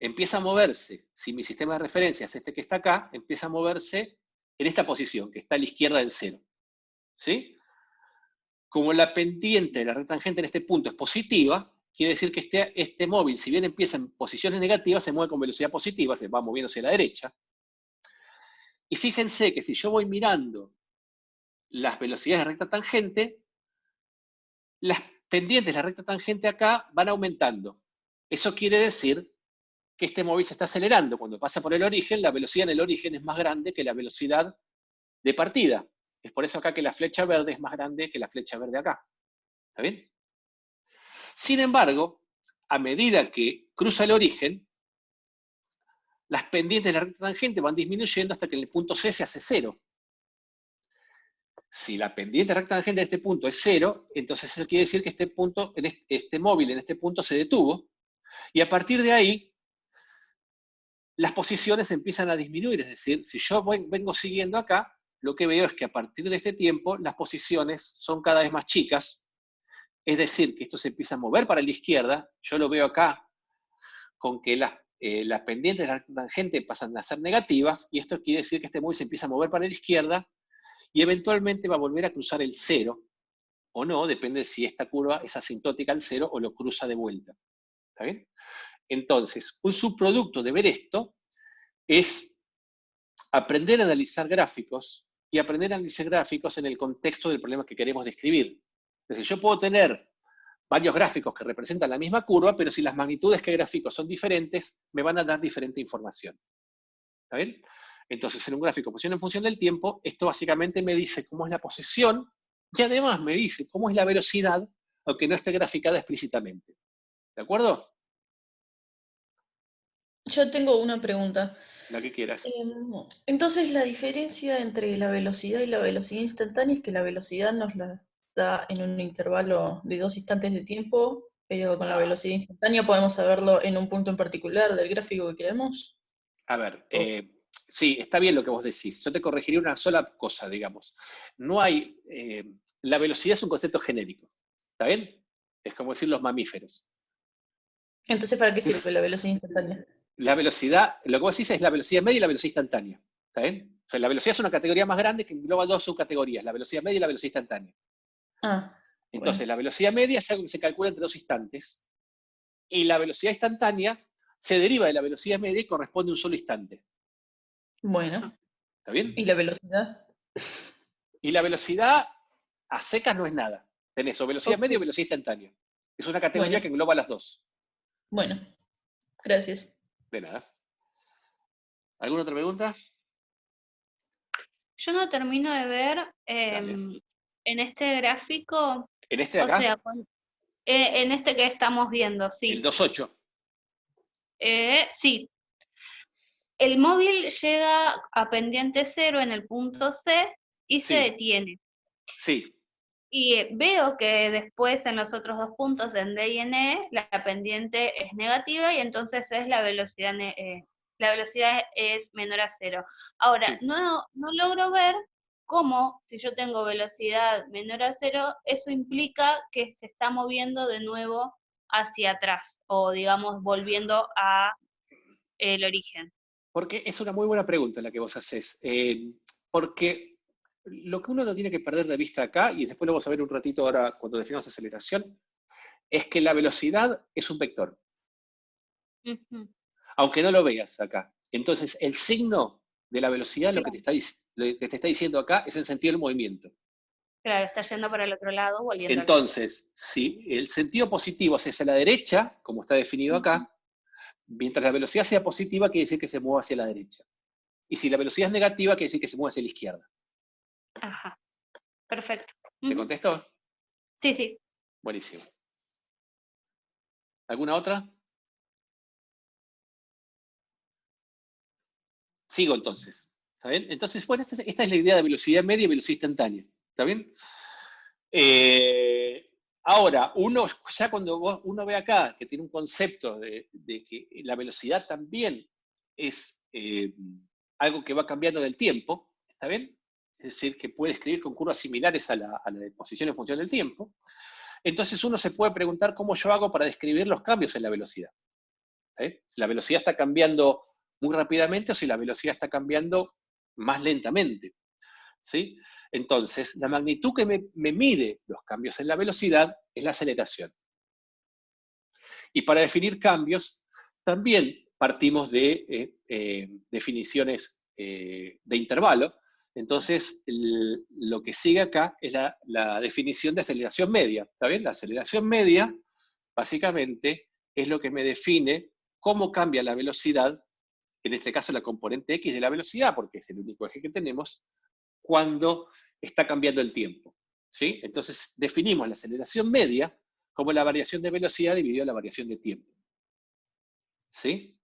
empieza a moverse, si mi sistema de referencia es este que está acá, empieza a moverse en esta posición, que está a la izquierda del cero. ¿Sí? Como la pendiente de la recta tangente en este punto es positiva, quiere decir que este móvil, si bien empieza en posiciones negativas, se mueve con velocidad positiva, se va moviendo hacia la derecha. Y fíjense que si yo voy mirando las velocidades de recta tangente, las pendientes de la recta tangente acá van aumentando. Eso quiere decir que este móvil se está acelerando. Cuando pasa por el origen, la velocidad en el origen es más grande que la velocidad de partida. Es por eso acá que la flecha verde es más grande que la flecha verde acá. ¿Está bien? Sin embargo, a medida que cruza el origen, las pendientes de la recta tangente van disminuyendo hasta que en el punto C se hace cero. Si la pendiente recta tangente de este punto es cero, entonces eso quiere decir que este móvil en este punto se detuvo, y a partir de ahí, las posiciones empiezan a disminuir. Es decir, si yo vengo siguiendo acá, lo que veo es que a partir de este tiempo, las posiciones son cada vez más chicas. Es decir, que esto se empieza a mover para la izquierda. Yo lo veo acá con que las pendientes de la tangente pasan a ser negativas, y esto quiere decir que este móvil se empieza a mover para la izquierda y eventualmente va a volver a cruzar el cero, o no, depende de si esta curva es asintótica al cero o lo cruza de vuelta. ¿Está bien? Entonces, un subproducto de ver esto es aprender a analizar gráficos, y aprender a analizar gráficos en el contexto del problema que queremos describir. Es decir, yo puedo tener varios gráficos que representan la misma curva, pero si las magnitudes que gráficos son diferentes, me van a dar diferente información. ¿Está bien? Entonces, en un gráfico posición en función del tiempo, esto básicamente me dice cómo es la posición, y además me dice cómo es la velocidad, aunque no esté graficada explícitamente. ¿De acuerdo? Yo tengo una pregunta. La que quieras. Entonces, la diferencia entre la velocidad y la velocidad instantánea es que la velocidad nos la da en un intervalo de 2 instantes de tiempo, pero con la velocidad instantánea podemos saberlo en un punto en particular del gráfico que queremos. A ver, sí, está bien lo que vos decís. Yo te corregiría una sola cosa, digamos. No hay... la velocidad es un concepto genérico. ¿Está bien? Es como decir los mamíferos. Entonces, ¿para qué sirve la velocidad instantánea? La velocidad, lo que vos decís es la velocidad media y la velocidad instantánea. ¿Está bien? O sea, la velocidad es una categoría más grande que engloba dos subcategorías, la velocidad media y la velocidad instantánea. Entonces, Bueno. La velocidad media es algo que se calcula entre 2 instantes, y la velocidad instantánea se deriva de la velocidad media y corresponde a un solo instante. Bueno. ¿Está bien? ¿Y la velocidad? Y la velocidad a secas no es nada. Tenés o velocidad media o velocidad instantánea. Es una categoría que engloba las dos. Bueno, gracias. De nada. ¿Alguna otra pregunta? Yo no termino de ver en este gráfico, ¿En este de acá? o sea, en este que estamos viendo, sí. El 2.8. Sí. El móvil llega a pendiente cero en el punto C y se detiene. Sí. Y veo que después en los otros dos puntos, en D y en E, la pendiente es negativa y entonces es la velocidad es menor a cero. Ahora, no logro ver cómo, si yo tengo velocidad menor a 0, eso implica que se está moviendo de nuevo hacia atrás, o digamos, volviendo a el origen. Porque es una muy buena pregunta la que vos haces. Porque lo que uno no tiene que perder de vista acá, y después lo vamos a ver un ratito ahora cuando definamos aceleración, es que la velocidad es un vector. Aunque no lo veas acá. Entonces, el signo de la velocidad, lo que te está diciendo acá, es el sentido del movimiento. Claro, está yendo para el otro lado, volviendo. Entonces, si el sentido positivo es hacia la derecha, como está definido acá, mientras la velocidad sea positiva, quiere decir que se mueva hacia la derecha. Y si la velocidad es negativa, quiere decir que se mueve hacia la izquierda. Ajá, perfecto. ¿Me contestó? Sí, sí. Buenísimo. ¿Alguna otra? Sigo entonces. ¿Está bien? Entonces, bueno, esta es la idea de velocidad media y velocidad instantánea. ¿Está bien? Ahora, ya cuando uno ve acá que tiene un concepto de que la velocidad también es algo que va cambiando en el tiempo, ¿está bien? Es decir, que puede escribir con curvas similares a la posición en función del tiempo. Entonces uno se puede preguntar cómo yo hago para describir los cambios en la velocidad. Si la velocidad está cambiando muy rápidamente o si la velocidad está cambiando más lentamente. ¿Sí? Entonces, la magnitud que me mide los cambios en la velocidad es la aceleración. Y para definir cambios, también partimos de definiciones de intervalo. Entonces, lo que sigue acá es la definición de aceleración media. ¿Está bien? La aceleración media, básicamente, es lo que me define cómo cambia la velocidad, en este caso la componente X de la velocidad, porque es el único eje que tenemos, cuando está cambiando el tiempo. ¿Sí? Entonces, definimos la aceleración media como la variación de velocidad dividido la variación de tiempo. ¿Sí?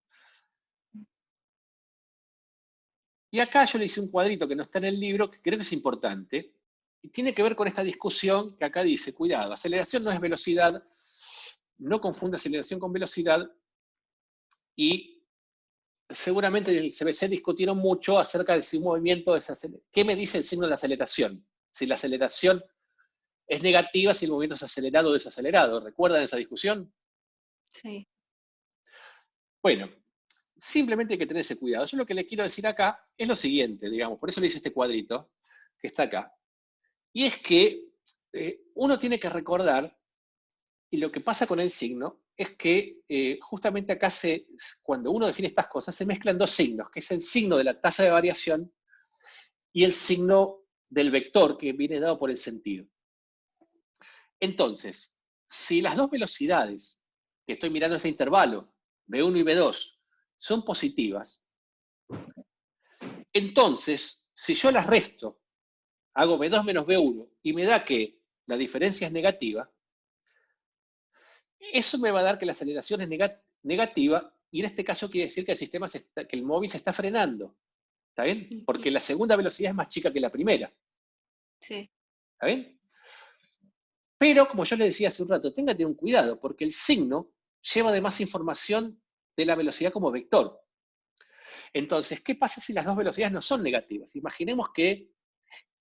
Y acá yo le hice un cuadrito que no está en el libro, que creo que es importante, y tiene que ver con esta discusión que acá dice, cuidado, aceleración no es velocidad, no confunda aceleración con velocidad, y seguramente en el CBC discutieron mucho acerca de si un movimiento es ¿qué me dice el signo de la aceleración? Si la aceleración es negativa, si el movimiento es acelerado o desacelerado. ¿Recuerdan esa discusión? Sí. Bueno, simplemente hay que tener ese cuidado. Yo lo que les quiero decir acá es lo siguiente, digamos, por eso le hice este cuadrito que está acá. Y es que uno tiene que recordar, y lo que pasa con el signo, es que justamente acá cuando uno define estas cosas, se mezclan dos signos, que es el signo de la tasa de variación y el signo del vector que viene dado por el sentido. Entonces, si las dos velocidades que estoy mirando en este intervalo, V1 y V2, son positivas, entonces, si yo las resto, hago V2 menos V1, y me da que la diferencia es negativa, eso me va a dar que la aceleración es negativa, y en este caso quiere decir que que el móvil se está frenando. ¿Está bien? Porque la segunda velocidad es más chica que la primera. Sí. ¿Está bien? Pero, como yo les decía hace un rato, tengan un cuidado, porque el signo lleva además información de la velocidad como vector. Entonces, ¿qué pasa si las dos velocidades no son negativas? Imaginemos que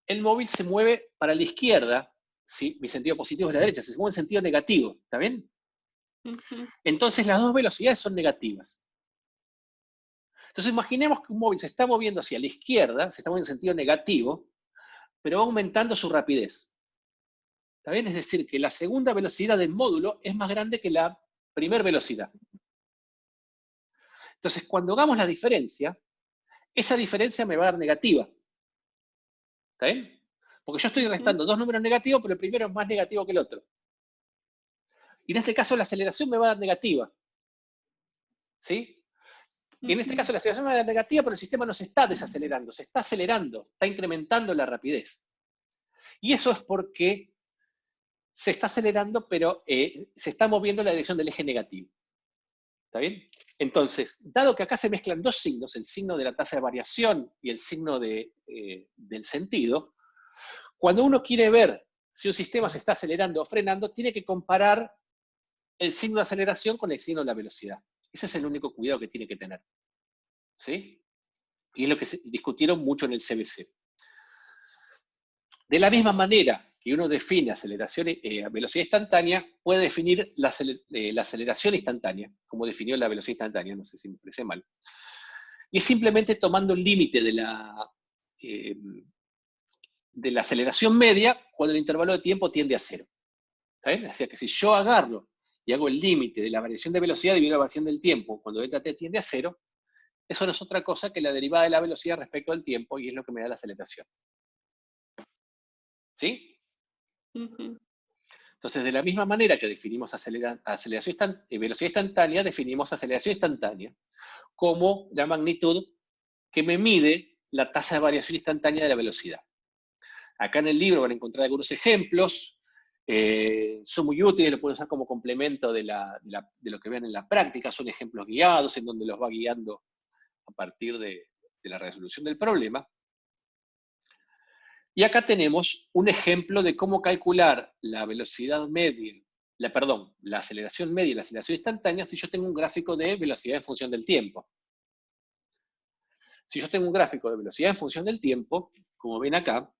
el móvil se mueve para la izquierda, ¿sí? Mi sentido positivo es la derecha, se mueve en sentido negativo, ¿está bien? Entonces las dos velocidades son negativas. Entonces imaginemos que un móvil se está moviendo hacia la izquierda, se está moviendo en sentido negativo, pero va aumentando su rapidez. ¿Está bien? Es decir, que la segunda velocidad del módulo es más grande que la primera velocidad. Entonces, cuando hagamos la diferencia, esa diferencia me va a dar negativa. ¿Está bien? Porque yo estoy restando dos números negativos, pero el primero es más negativo que el otro. Y en este caso la aceleración me va a dar negativa. ¿Sí? Y en este caso la aceleración me va a dar negativa, pero el sistema no se está desacelerando, se está acelerando, está incrementando la rapidez. Y eso es porque se está acelerando, pero se está moviendo en la dirección del eje negativo. ¿Está bien? Entonces, dado que acá se mezclan dos signos, el signo de la tasa de variación y el signo del sentido, cuando uno quiere ver si un sistema se está acelerando o frenando, tiene que comparar el signo de aceleración con el signo de la velocidad. Ese es el único cuidado que tiene que tener. ¿Sí? Y es lo que se discutieron mucho en el CBC. De la misma manera que uno define aceleración, velocidad instantánea, puede definir la aceleración instantánea, como definió la velocidad instantánea, no sé si me expresé mal. Y es simplemente tomando el límite de la aceleración media cuando el intervalo de tiempo tiende a 0. ¿Está bien? O sea que si yo agarro y hago el límite de la variación de velocidad dividido la variación del tiempo cuando delta t tiende a 0, eso no es otra cosa que la derivada de la velocidad respecto al tiempo, y es lo que me da la aceleración. ¿Sí? Entonces, de la misma manera que definimos velocidad instantánea, definimos aceleración instantánea como la magnitud que me mide la tasa de variación instantánea de la velocidad. Acá en el libro van a encontrar algunos ejemplos, son muy útiles, lo pueden usar como complemento de lo que vean en la práctica, son ejemplos guiados en donde los va guiando a partir de la resolución del problema. Y acá tenemos un ejemplo de cómo calcular la velocidad media, la aceleración media y la aceleración instantánea si yo tengo un gráfico de velocidad en función del tiempo. Si yo tengo un gráfico de velocidad en función del tiempo, como ven acá,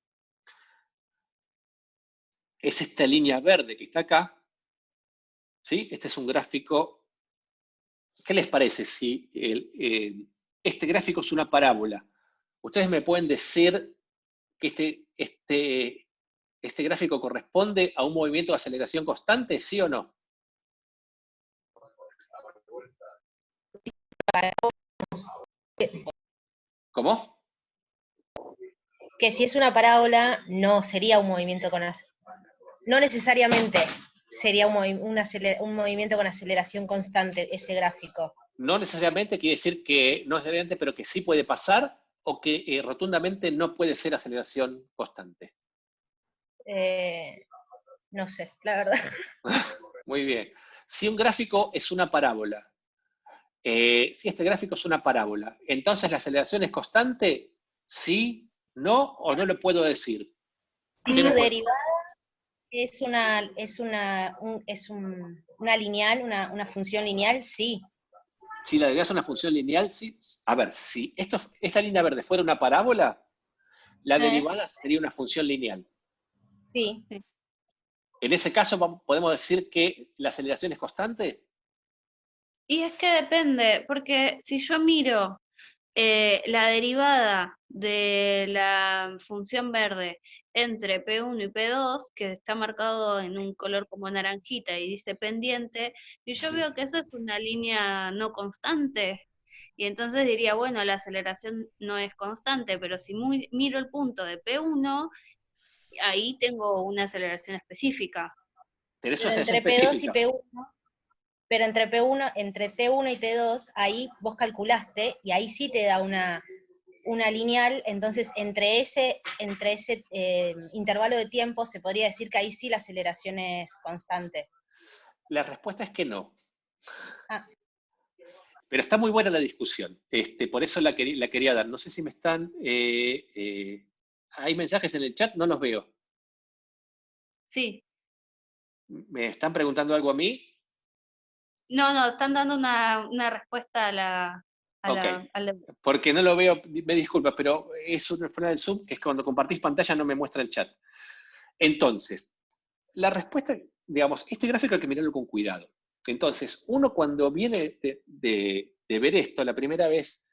es esta línea verde que está acá, ¿sí? Este es un gráfico. ¿Qué les parece si este gráfico es una parábola? ¿Ustedes me pueden decir que este gráfico corresponde a un movimiento de aceleración constante, sí o no? ¿Cómo? Que si es una parábola, no sería un movimiento no necesariamente sería un movimiento con aceleración constante ese gráfico. No necesariamente quiere decir que, no necesariamente, pero que sí puede pasar, o que rotundamente no puede ser aceleración constante. No sé, la verdad. Muy bien. Si un gráfico es una parábola, si este gráfico es una parábola, entonces la aceleración es constante, ¿sí, no, o no lo puedo decir? Si su derivada es una lineal, una función lineal, sí. Si la derivada es una función lineal, sí. A ver, si esta línea verde fuera una parábola, la derivada sería una función lineal. Sí. En ese caso, ¿podemos decir que la aceleración es constante? Y es que depende, porque si yo miro la derivada de la función verde entre P1 y P2, que está marcado en un color como naranjita y dice pendiente, y yo veo que eso es una línea no constante, y entonces diría, bueno, la aceleración no es constante, pero si miro el punto de P1, ahí tengo una aceleración específica. Pero eso Pero es entre específica. P2 y P1, pero entre T1 y T2, ahí vos calculaste, y ahí sí te da una lineal, entonces entre ese intervalo de tiempo se podría decir que ahí sí la aceleración es constante. La respuesta es que no. Ah. Pero está muy buena la discusión. Por eso la quería dar. No sé si me están... ¿hay mensajes en el chat? No los veo. Sí. ¿Me están preguntando algo a mí? No, están dando una respuesta a porque no lo veo, me disculpas, pero es una fuera del Zoom, que es cuando compartís pantalla no me muestra el chat. Entonces, la respuesta, digamos, este gráfico hay que mirarlo con cuidado. Entonces, uno cuando viene de ver esto la primera vez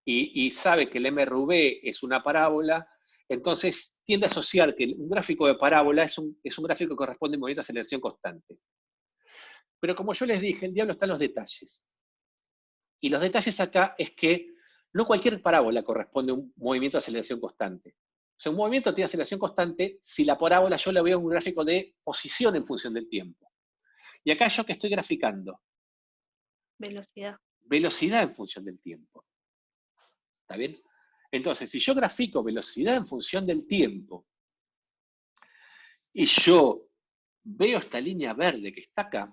y sabe que el MRV es una parábola, entonces tiende a asociar que un gráfico de parábola es un gráfico que corresponde a un movimiento de aceleración constante. Pero como yo les dije, el diablo está en los detalles. Y los detalles acá es que no cualquier parábola corresponde a un movimiento de aceleración constante. O sea, un movimiento tiene aceleración constante si la parábola yo la veo en un gráfico de posición en función del tiempo. Y acá yo que estoy graficando. Velocidad. Velocidad en función del tiempo. ¿Está bien? Entonces, si yo grafico velocidad en función del tiempo y yo veo esta línea verde que está acá,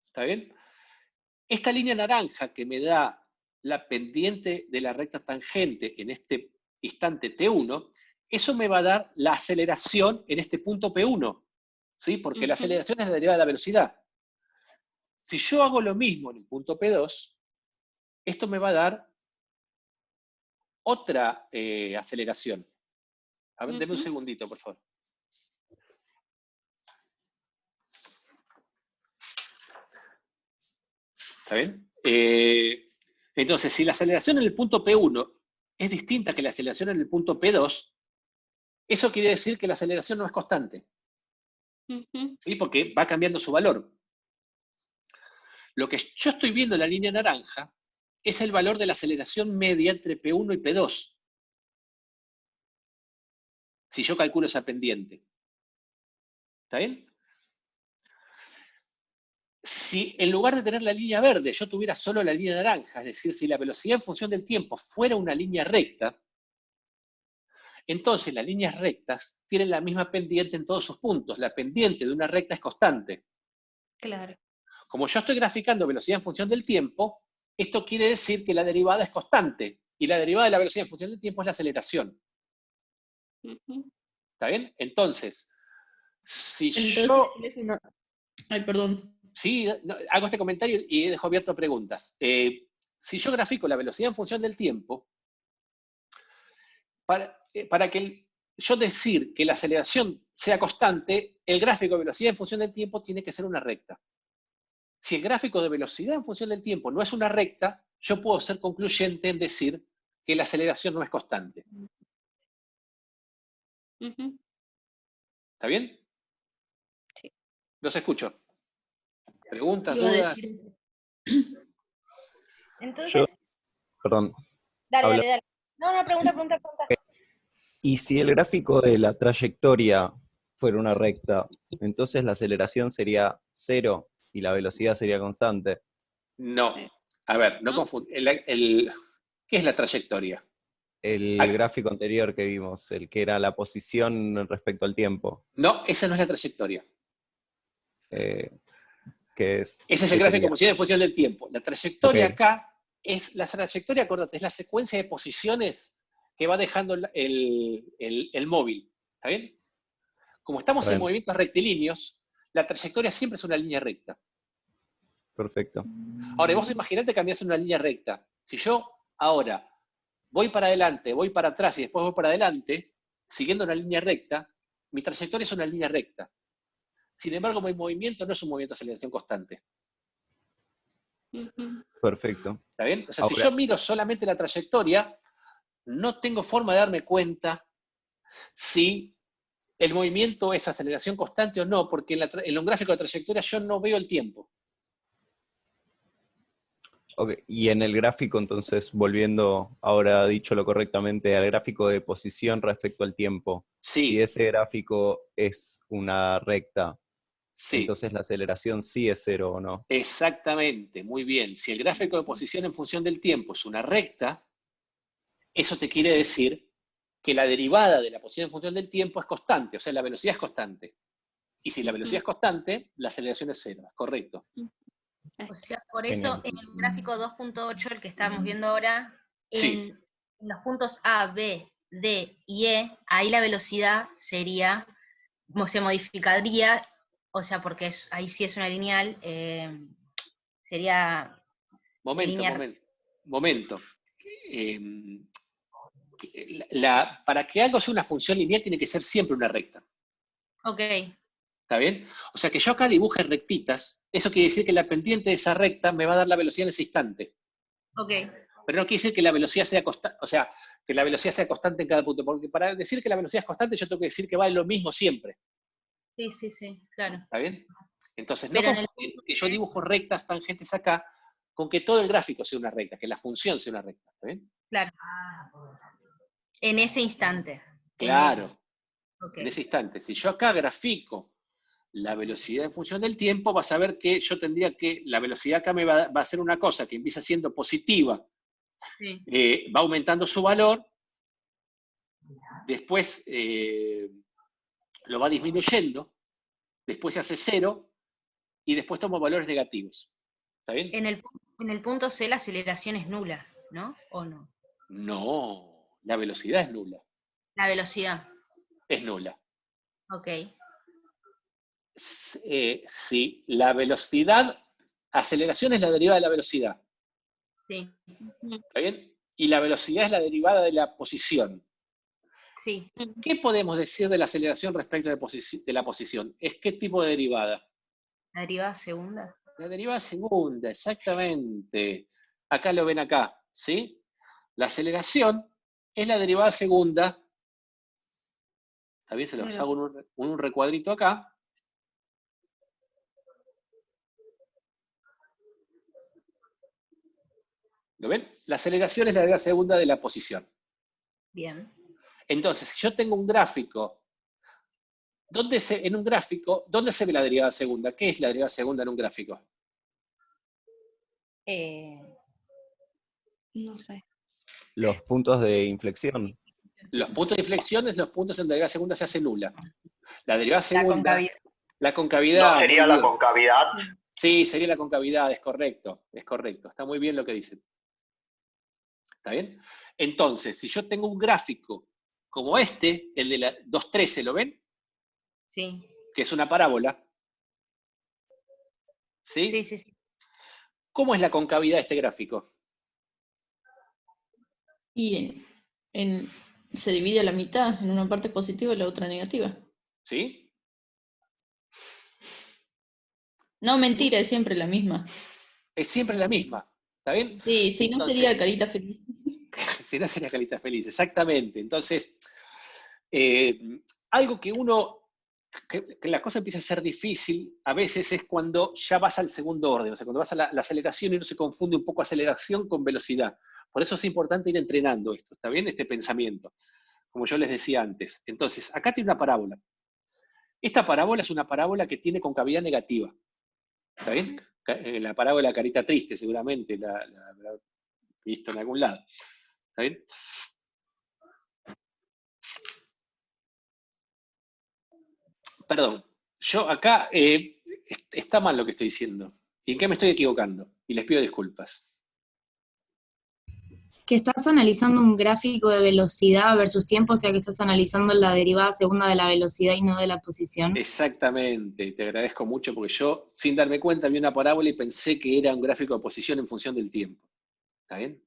¿está bien? Esta línea naranja que me da la pendiente de la recta tangente en este instante T1, eso me va a dar la aceleración en este punto P1, ¿sí? Porque la aceleración es la derivada de la velocidad. Si yo hago lo mismo en el punto P2, esto me va a dar otra aceleración. A ver, denme un segundito, por favor. ¿Está bien? Entonces, si la aceleración en el punto P1 es distinta que la aceleración en el punto P2, eso quiere decir que la aceleración no es constante. ¿Sí? Porque va cambiando su valor. Lo que yo estoy viendo en la línea naranja es el valor de la aceleración media entre P1 y P2. Si yo calculo esa pendiente. ¿Está bien? Si en lugar de tener la línea verde, yo tuviera solo la línea naranja, es decir, si la velocidad en función del tiempo fuera una línea recta, entonces las líneas rectas tienen la misma pendiente en todos sus puntos. La pendiente de una recta es constante. Claro. Como yo estoy graficando velocidad en función del tiempo, esto quiere decir que la derivada es constante. Y la derivada de la velocidad en función del tiempo es la aceleración. ¿Está bien? Entonces, si yo... Ay, perdón. Sí, no, hago este comentario y dejo abierto preguntas. Si yo grafico la velocidad en función del tiempo, para que yo decir que la aceleración sea constante, el gráfico de velocidad en función del tiempo tiene que ser una recta. Si el gráfico de velocidad en función del tiempo no es una recta, yo puedo ser concluyente en decir que la aceleración no es constante. ¿Está bien? Sí. Los escucho. ¿Preguntas, Iba a dudas? decir- Entonces, Perdón. dale. No, pregunta. Y si el gráfico de la trayectoria fuera una recta, entonces la aceleración sería 0 y la velocidad sería constante. No. A ver, no confundir. ¿Qué es la trayectoria? El gráfico anterior que vimos, el que era la posición respecto al tiempo. No, esa no es la trayectoria. Que es, Ese es el gráfico de posición en función del tiempo. La trayectoria acá es la trayectoria, acordate, es la secuencia de posiciones que va dejando el móvil. ¿Está bien? Como estamos en movimientos rectilíneos, la trayectoria siempre es una línea recta. Perfecto. Ahora, vos imaginate que cambiás en una línea recta. Si yo ahora voy para adelante, voy para atrás y después voy para adelante, siguiendo una línea recta, mi trayectoria es una línea recta. Sin embargo, mi movimiento no es un movimiento de aceleración constante. Perfecto. ¿Está bien? O sea, ahora, si yo miro solamente la trayectoria, no tengo forma de darme cuenta si el movimiento es aceleración constante o no, porque en un gráfico de trayectoria yo no veo el tiempo. okay. Y en el gráfico, entonces, volviendo ahora dicholo correctamente, al gráfico de posición respecto al tiempo, Sí. Si ese gráfico es una recta, Sí. Entonces la aceleración sí es 0 o no. Exactamente, muy bien. Si el gráfico de posición en función del tiempo es una recta, eso te quiere decir que la derivada de la posición en función del tiempo es constante, o sea, la velocidad es constante. Y si la velocidad es constante, la aceleración es 0, correcto. O sea, por eso en el gráfico 2.8, el que estamos viendo ahora, en los puntos A, B, D y E, ahí la velocidad sería, se modificaría, o sea, porque ahí sí es una lineal, sería... Momento. Para que algo sea una función lineal tiene que ser siempre una recta. Ok. ¿Está bien? O sea, que yo acá dibuje rectitas, eso quiere decir que la pendiente de esa recta me va a dar la velocidad en ese instante. Ok. Pero no quiere decir que la velocidad sea constante, o sea, que la velocidad sea constante en cada punto, porque para decir que la velocidad es constante yo tengo que decir que vale lo mismo siempre. Sí, claro. ¿Está bien? Entonces, no confundir que yo dibujo rectas, tangentes acá, con que todo el gráfico sea una recta, que la función sea una recta. ¿Está bien? Claro. En ese instante. Claro. Okay. En ese instante. Si yo acá grafico la velocidad en función del tiempo, vas a ver que yo tendría que, la velocidad acá me va a ser una cosa que empieza siendo positiva, va aumentando su valor, después lo va disminuyendo, después se hace 0, y después toma valores negativos. ¿Está bien? En el punto C la aceleración es nula, ¿no? ¿O no? No, la velocidad es nula. La velocidad. Es nula. Ok. Sí, la velocidad, aceleración es la derivada de la velocidad. Sí. ¿Está bien? Y la velocidad es la derivada de la posición. Sí. ¿Qué podemos decir de la aceleración respecto de la posición? ¿Es qué tipo de derivada? La derivada segunda. La derivada segunda, exactamente. Acá lo ven acá, ¿sí? La aceleración es la derivada segunda. Está bien, se los hago un recuadrito acá. ¿Lo ven? La aceleración es la derivada segunda de la posición. Bien. Entonces, si yo tengo un gráfico, ¿dónde se ve la derivada segunda? ¿Qué es la derivada segunda en un gráfico? No sé. Los puntos de inflexión. Los puntos de inflexión, los puntos en derivada segunda se hace nula. La derivada segunda, la concavidad. ¿No sería la concavidad? Sí, sería la concavidad, es correcto, está muy bien lo que dicen. ¿Está bien? Entonces, si yo tengo un gráfico como este, el de la 213, ¿lo ven? Sí. Que es una parábola. ¿Sí? Sí, sí, sí. ¿Cómo es la concavidad de este gráfico? Y se divide a la mitad, en una parte positiva y la otra negativa. ¿Sí? No, mentira, es siempre la misma. Es siempre la misma, ¿está bien? Sí, si no sería carita feliz. Si no sería carita feliz, exactamente. Entonces, algo que que la cosa empieza a ser difícil a veces es cuando ya vas al segundo orden, o sea, cuando vas a la aceleración y uno se confunde un poco aceleración con velocidad. Por eso es importante ir entrenando esto, ¿está bien? Este pensamiento, como yo les decía antes. Entonces, acá tiene una parábola. Esta parábola es una parábola que tiene concavidad negativa, ¿está bien? La parábola carita triste, seguramente, la habrá visto en algún lado, ¿está bien? Perdón, yo acá está mal lo que estoy diciendo. ¿Y en qué me estoy equivocando? Y les pido disculpas. Que estás analizando un gráfico de velocidad versus tiempo, o sea que estás analizando la derivada segunda de la velocidad y no de la posición. Exactamente, te agradezco mucho porque yo, sin darme cuenta, vi una parábola y pensé que era un gráfico de posición en función del tiempo. ¿Está bien?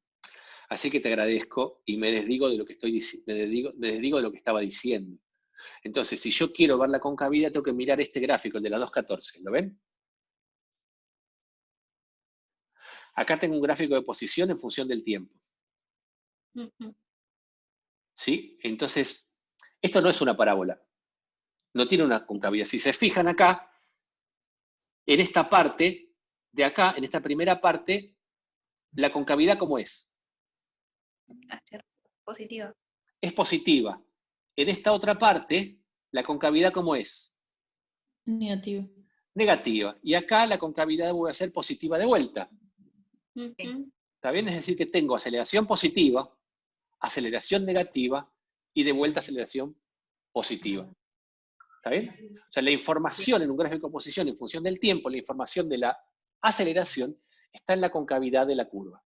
Así que te agradezco y me desdigo de lo que me desdigo de lo que estaba diciendo. Entonces, si yo quiero ver la concavidad, tengo que mirar este gráfico, el de la 214. ¿Lo ven? Acá tengo un gráfico de posición en función del tiempo. ¿Sí? Entonces, esto no es una parábola. No tiene una concavidad. Si se fijan acá, en esta parte, de acá, en esta primera parte, la concavidad, ¿cómo es? Positiva. Es positiva. En esta otra parte, la concavidad, ¿cómo es? Negativa. Negativa. Y acá la concavidad vuelve a ser positiva de vuelta. ¿Está bien? Es decir, que tengo aceleración positiva, aceleración negativa y de vuelta aceleración positiva. ¿Está bien? O sea, la información en un gráfico de posición en función del tiempo, la información de la aceleración, está en la concavidad de la curva.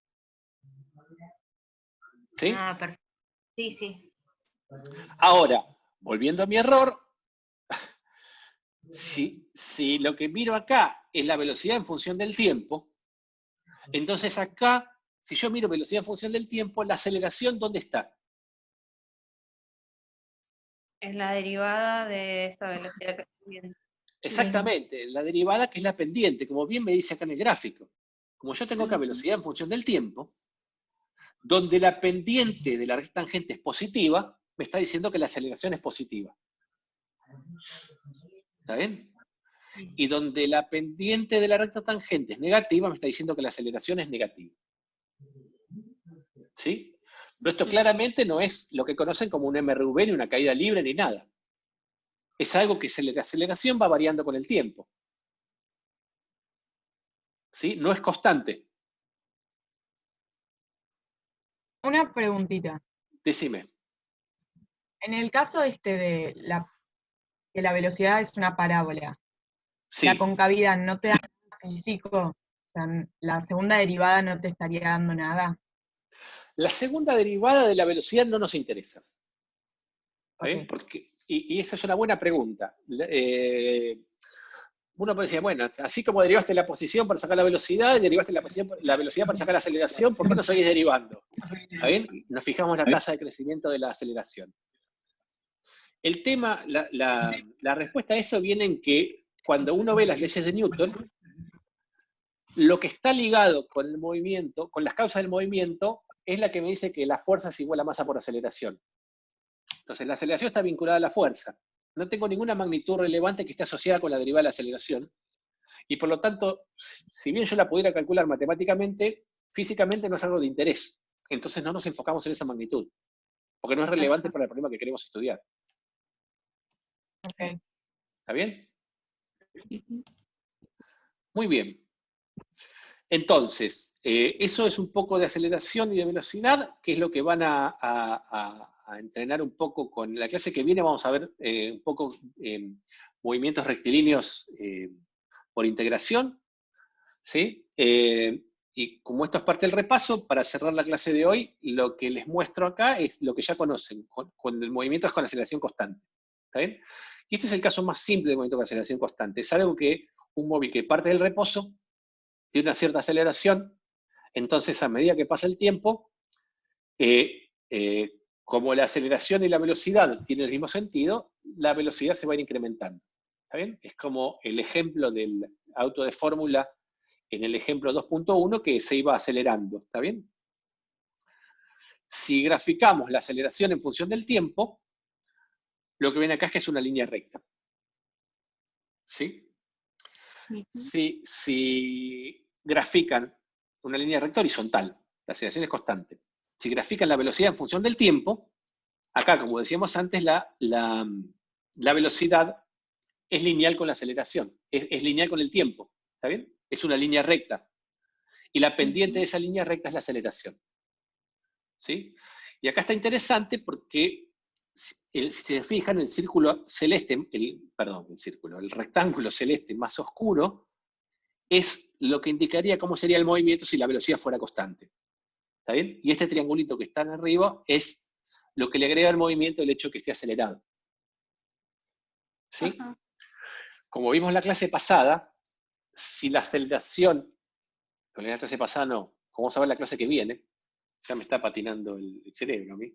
¿Sí? Ah, perfecto. Sí, sí. Ahora, volviendo a mi error, si lo que miro acá es la velocidad en función del tiempo, entonces acá, si yo miro velocidad en función del tiempo, la aceleración, ¿dónde está? Es la derivada de esa velocidad que estoy viendo. Exactamente, la derivada que es la pendiente, como bien me dice acá en el gráfico. Como yo tengo acá velocidad en función del tiempo, donde la pendiente de la recta tangente es positiva, me está diciendo que la aceleración es positiva. ¿Está bien? Y donde la pendiente de la recta tangente es negativa, me está diciendo que la aceleración es negativa. ¿Sí? Pero esto claramente no es lo que conocen como un MRV, ni una caída libre, ni nada. Es algo que la aceleración va variando con el tiempo. ¿Sí? No es constante. Una preguntita. Decime. En el caso de que la velocidad es una parábola, Sí. la concavidad no te da nada físico, o sea, la segunda derivada no te estaría dando nada. La segunda derivada de la velocidad no nos interesa. Okay. Porque, y esa es una buena pregunta. Uno puede decir, bueno, así como derivaste la posición para sacar la velocidad, y derivaste la velocidad para sacar la aceleración, ¿por qué no seguís derivando? ¿Está bien? Nos fijamos en la tasa de crecimiento de la aceleración. El tema, la respuesta a eso viene en que cuando uno ve las leyes de Newton, lo que está ligado con el movimiento, con las causas del movimiento, es la que me dice que la fuerza es igual a masa por aceleración. Entonces, la aceleración está vinculada a la fuerza. No tengo ninguna magnitud relevante que esté asociada con la derivada de la aceleración. Y por lo tanto, si bien yo la pudiera calcular matemáticamente, físicamente no es algo de interés. Entonces no nos enfocamos en esa magnitud, porque no es relevante para el problema que queremos estudiar. Ok. ¿Está bien? Muy bien. Entonces, eso es un poco de aceleración y de velocidad, que es lo que van a entrenar un poco con la clase que viene. Vamos a ver un poco movimientos rectilíneos por integración, ¿sí? Y como esto es parte del repaso, para cerrar la clase de hoy, lo que les muestro acá es lo que ya conocen, con el movimiento es con aceleración constante. ¿Está bien? Y este es el caso más simple de movimiento con aceleración constante. Es algo que un móvil que parte del reposo tiene una cierta aceleración, entonces a medida que pasa el tiempo, como la aceleración y la velocidad tienen el mismo sentido, la velocidad se va a ir incrementando. ¿Está bien? Es como el ejemplo del auto de fórmula en el ejemplo 2.1 que se iba acelerando. ¿Está bien? Si graficamos la aceleración en función del tiempo, lo que viene acá es que es una línea recta. ¿Sí? Si grafican una línea recta horizontal, la aceleración es constante. Si grafican la velocidad en función del tiempo, acá, como decíamos antes, la velocidad es lineal con la aceleración, es lineal con el tiempo, ¿está bien? Es una línea recta. Y la pendiente de esa línea recta es la aceleración. ¿Sí? Y acá está interesante porque, si se fijan, el círculo celeste, el rectángulo celeste más oscuro, es lo que indicaría cómo sería el movimiento si la velocidad fuera constante. ¿Está bien? Y este triangulito que está en arriba es lo que le agrega al movimiento el hecho de que esté acelerado. ¿Sí? Como vimos en la clase pasada, si la aceleración, en la clase pasada no, como vamos a ver la clase que viene, ya me está patinando el cerebro a mí,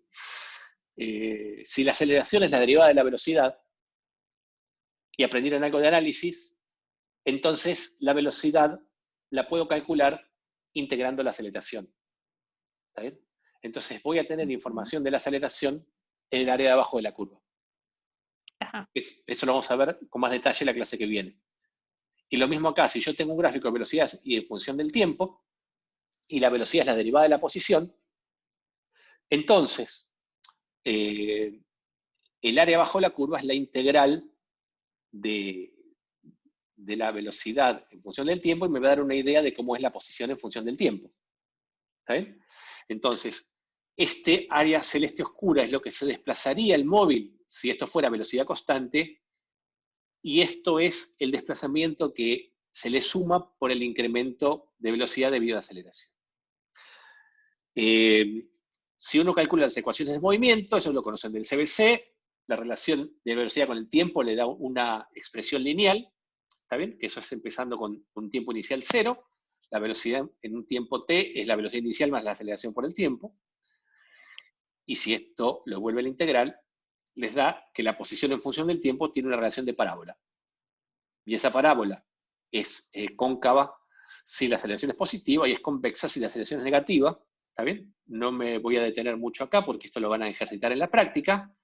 si la aceleración es la derivada de la velocidad, y aprendieron algo de análisis, entonces la velocidad la puedo calcular integrando la aceleración. ¿Está bien? Entonces voy a tener información de la aceleración en el área de abajo de la curva. Eso lo vamos a ver con más detalle en la clase que viene. Y lo mismo acá, si yo tengo un gráfico de velocidad y en función del tiempo, y la velocidad es la derivada de la posición, entonces el área abajo de la curva es la integral de la velocidad en función del tiempo y me va a dar una idea de cómo es la posición en función del tiempo. ¿Está bien? Entonces, este área celeste oscura es lo que se desplazaría el móvil si esto fuera velocidad constante, y esto es el desplazamiento que se le suma por el incremento de velocidad debido a la aceleración. Si uno calcula las ecuaciones de movimiento, eso lo conocen del CBC, la relación de velocidad con el tiempo le da una expresión lineal, ¿está bien? Que eso es empezando con un tiempo inicial 0, la velocidad en un tiempo t es la velocidad inicial más la aceleración por el tiempo, y si esto lo vuelve a la integral, les da que la posición en función del tiempo tiene una relación de parábola. Y esa parábola es cóncava si la aceleración es positiva y es convexa si la aceleración es negativa. ¿Está bien? No me voy a detener mucho acá porque esto lo van a ejercitar en la práctica,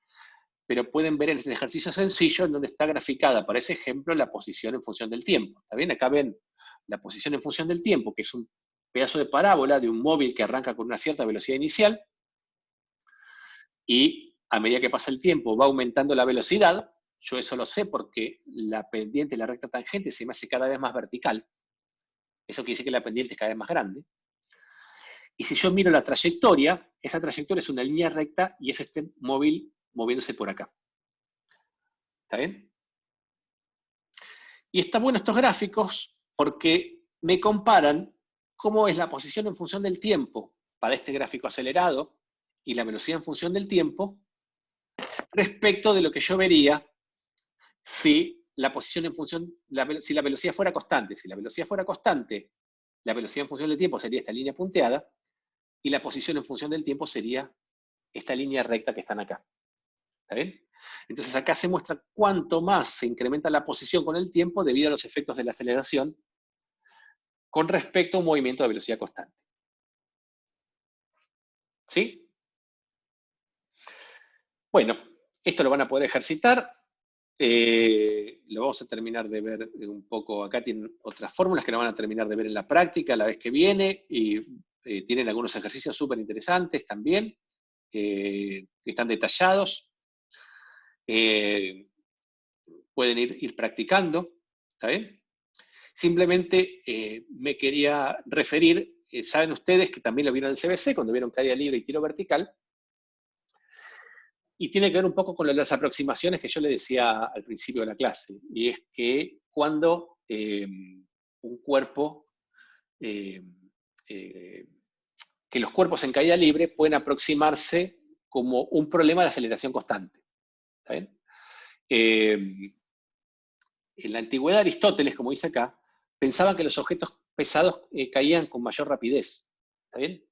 pero pueden ver en este ejercicio sencillo en donde está graficada, para ese ejemplo, la posición en función del tiempo. ¿Está bien? Acá ven la posición en función del tiempo, que es un pedazo de parábola de un móvil que arranca con una cierta velocidad inicial, y a medida que pasa el tiempo va aumentando la velocidad. Yo eso lo sé porque la pendiente y la recta tangente se me hace cada vez más vertical. Eso quiere decir que la pendiente es cada vez más grande. Y si yo miro la trayectoria, esa trayectoria es una línea recta y es este móvil moviéndose por acá. ¿Está bien? Y está bueno estos gráficos porque me comparan cómo es la posición en función del tiempo para este gráfico acelerado y la velocidad en función del tiempo respecto de lo que yo vería si la posición en función, si la velocidad fuera constante. Si la velocidad fuera constante, la velocidad en función del tiempo sería esta línea punteada, y la posición en función del tiempo sería esta línea recta que están acá. ¿Está bien? Entonces acá se muestra cuánto más se incrementa la posición con el tiempo debido a los efectos de la aceleración con respecto a un movimiento de velocidad constante. ¿Sí? Bueno, esto lo van a poder ejercitar. Lo vamos a terminar de ver un poco. Acá tienen otras fórmulas que lo van a terminar de ver en la práctica la vez que viene. Y tienen algunos ejercicios súper interesantes también, que están detallados. Pueden ir practicando. ¿Está bien? Simplemente me quería referir, saben ustedes que también lo vieron en el CBC, cuando vieron caída libre y tiro vertical, y tiene que ver un poco con las aproximaciones que yo le decía al principio de la clase, y es que cuando un cuerpo, que los cuerpos en caída libre pueden aproximarse como un problema de aceleración constante. ¿Está bien? En la antigüedad Aristóteles, como dice acá, pensaba que los objetos pesados caían con mayor rapidez. ¿Está bien?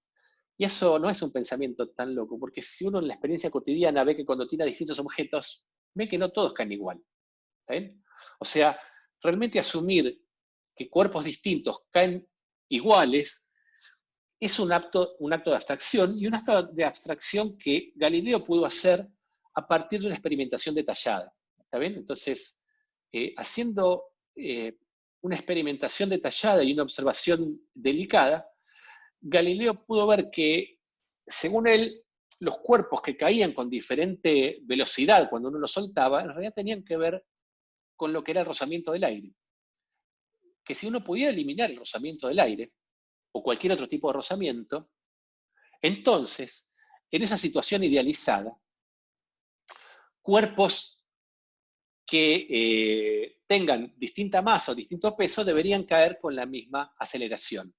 Y eso no es un pensamiento tan loco, porque si uno en la experiencia cotidiana ve que cuando tira distintos objetos, ve que no todos caen igual. ¿Está bien? O sea, realmente asumir que cuerpos distintos caen iguales es un acto de abstracción, y un acto de abstracción que Galileo pudo hacer a partir de una experimentación detallada. ¿Está bien? Entonces, haciendo una experimentación detallada y una observación delicada, Galileo pudo ver que, según él, los cuerpos que caían con diferente velocidad cuando uno los soltaba, en realidad tenían que ver con lo que era el rozamiento del aire. Que si uno pudiera eliminar el rozamiento del aire, o cualquier otro tipo de rozamiento, entonces, en esa situación idealizada, cuerpos que tengan distinta masa o distinto peso deberían caer con la misma aceleración.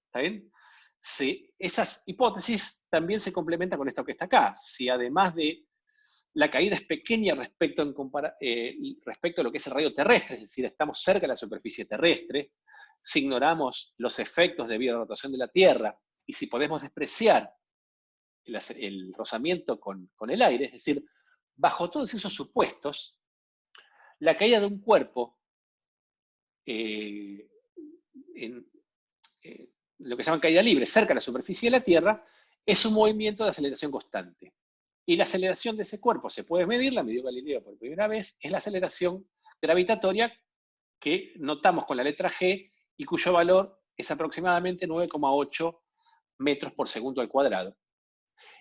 ¿Está bien? Sí, esas hipótesis también se complementan con esto que está acá. Si además de la caída es pequeña respecto a lo que es el radio terrestre, es decir, estamos cerca de la superficie terrestre, si ignoramos los efectos debido a la rotación de la Tierra, y si podemos despreciar el rozamiento con el aire, es decir, bajo todos esos supuestos, la caída de un cuerpo lo que se llama caída libre, cerca de la superficie de la Tierra, es un movimiento de aceleración constante. Y la aceleración de ese cuerpo se puede medir, la midió Galileo por primera vez, es la aceleración gravitatoria que notamos con la letra G y cuyo valor es aproximadamente 9,8 metros por segundo al cuadrado.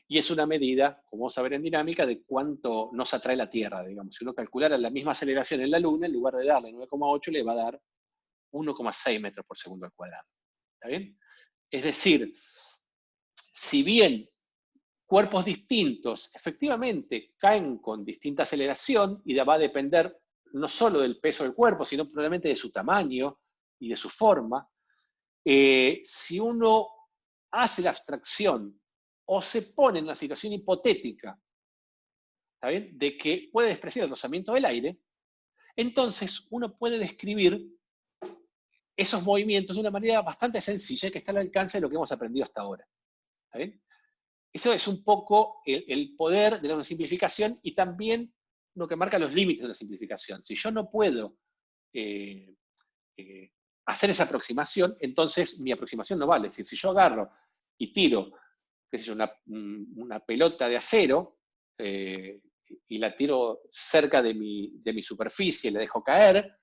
Y es una medida, como vamos a ver en dinámica, de cuánto nos atrae la Tierra, digamos. Si uno calculara la misma aceleración en la Luna, en lugar de darle 9,8, le va a dar 1,6 metros por segundo al cuadrado. ¿Está bien? Es decir, si bien cuerpos distintos efectivamente caen con distinta aceleración, y va a depender no solo del peso del cuerpo, sino probablemente de su tamaño y de su forma, si uno hace la abstracción o se pone en una situación hipotética, ¿está bien?, de que puede despreciar el rozamiento del aire, entonces uno puede describir esos movimientos de una manera bastante sencilla que está al alcance de lo que hemos aprendido hasta ahora. ¿Está bien? Eso es un poco el poder de la simplificación, y también lo que marca los límites de la simplificación. Si yo no puedo hacer esa aproximación, entonces mi aproximación no vale. Es decir, si yo agarro y tiro, qué sé yo, una pelota de acero, y la tiro cerca de mi superficie y la dejo caer,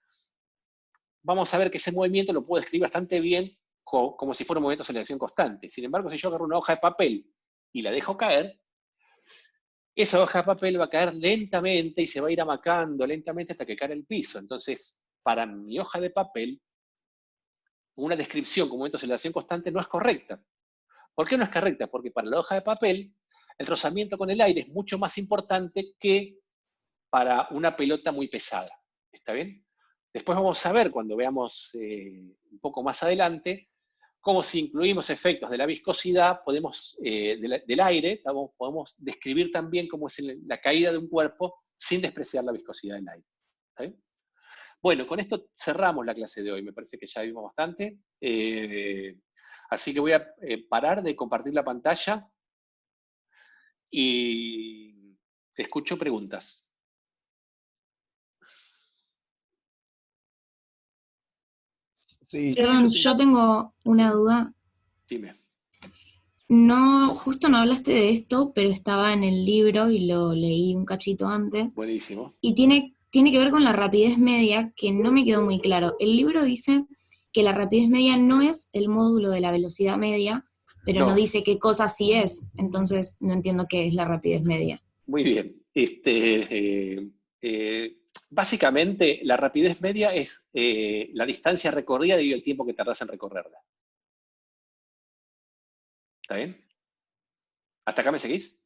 vamos a ver que ese movimiento lo puedo describir bastante bien como si fuera un movimiento de aceleración constante. Sin embargo, si yo agarro una hoja de papel y la dejo caer, esa hoja de papel va a caer lentamente y se va a ir amacando lentamente hasta que cae en el piso. Entonces, para mi hoja de papel, una descripción como movimiento de aceleración constante no es correcta. ¿Por qué no es correcta? Porque para la hoja de papel, el rozamiento con el aire es mucho más importante que para una pelota muy pesada. ¿Está bien? Después vamos a ver, cuando veamos un poco más adelante, cómo si incluimos efectos de la viscosidad, del aire, podemos describir también cómo es la caída de un cuerpo sin despreciar la viscosidad del aire. ¿Está bien? Bueno, con esto cerramos la clase de hoy. Me parece que ya vimos bastante. Así que voy a parar de compartir la pantalla y Escucho preguntas. Sí, Perdón, yo tengo una duda. Dime. No, justo no hablaste de esto, pero estaba en el libro y lo leí un cachito antes. Buenísimo. Y tiene que ver con la rapidez media, que no me quedó muy claro. El libro dice que la rapidez media no es el módulo de la velocidad media, pero no dice qué cosa sí es. Entonces no entiendo qué es la rapidez media. Muy bien. Básicamente, la rapidez media es la distancia recorrida debido al tiempo que tardas en recorrerla. ¿Está bien? ¿Hasta acá me seguís?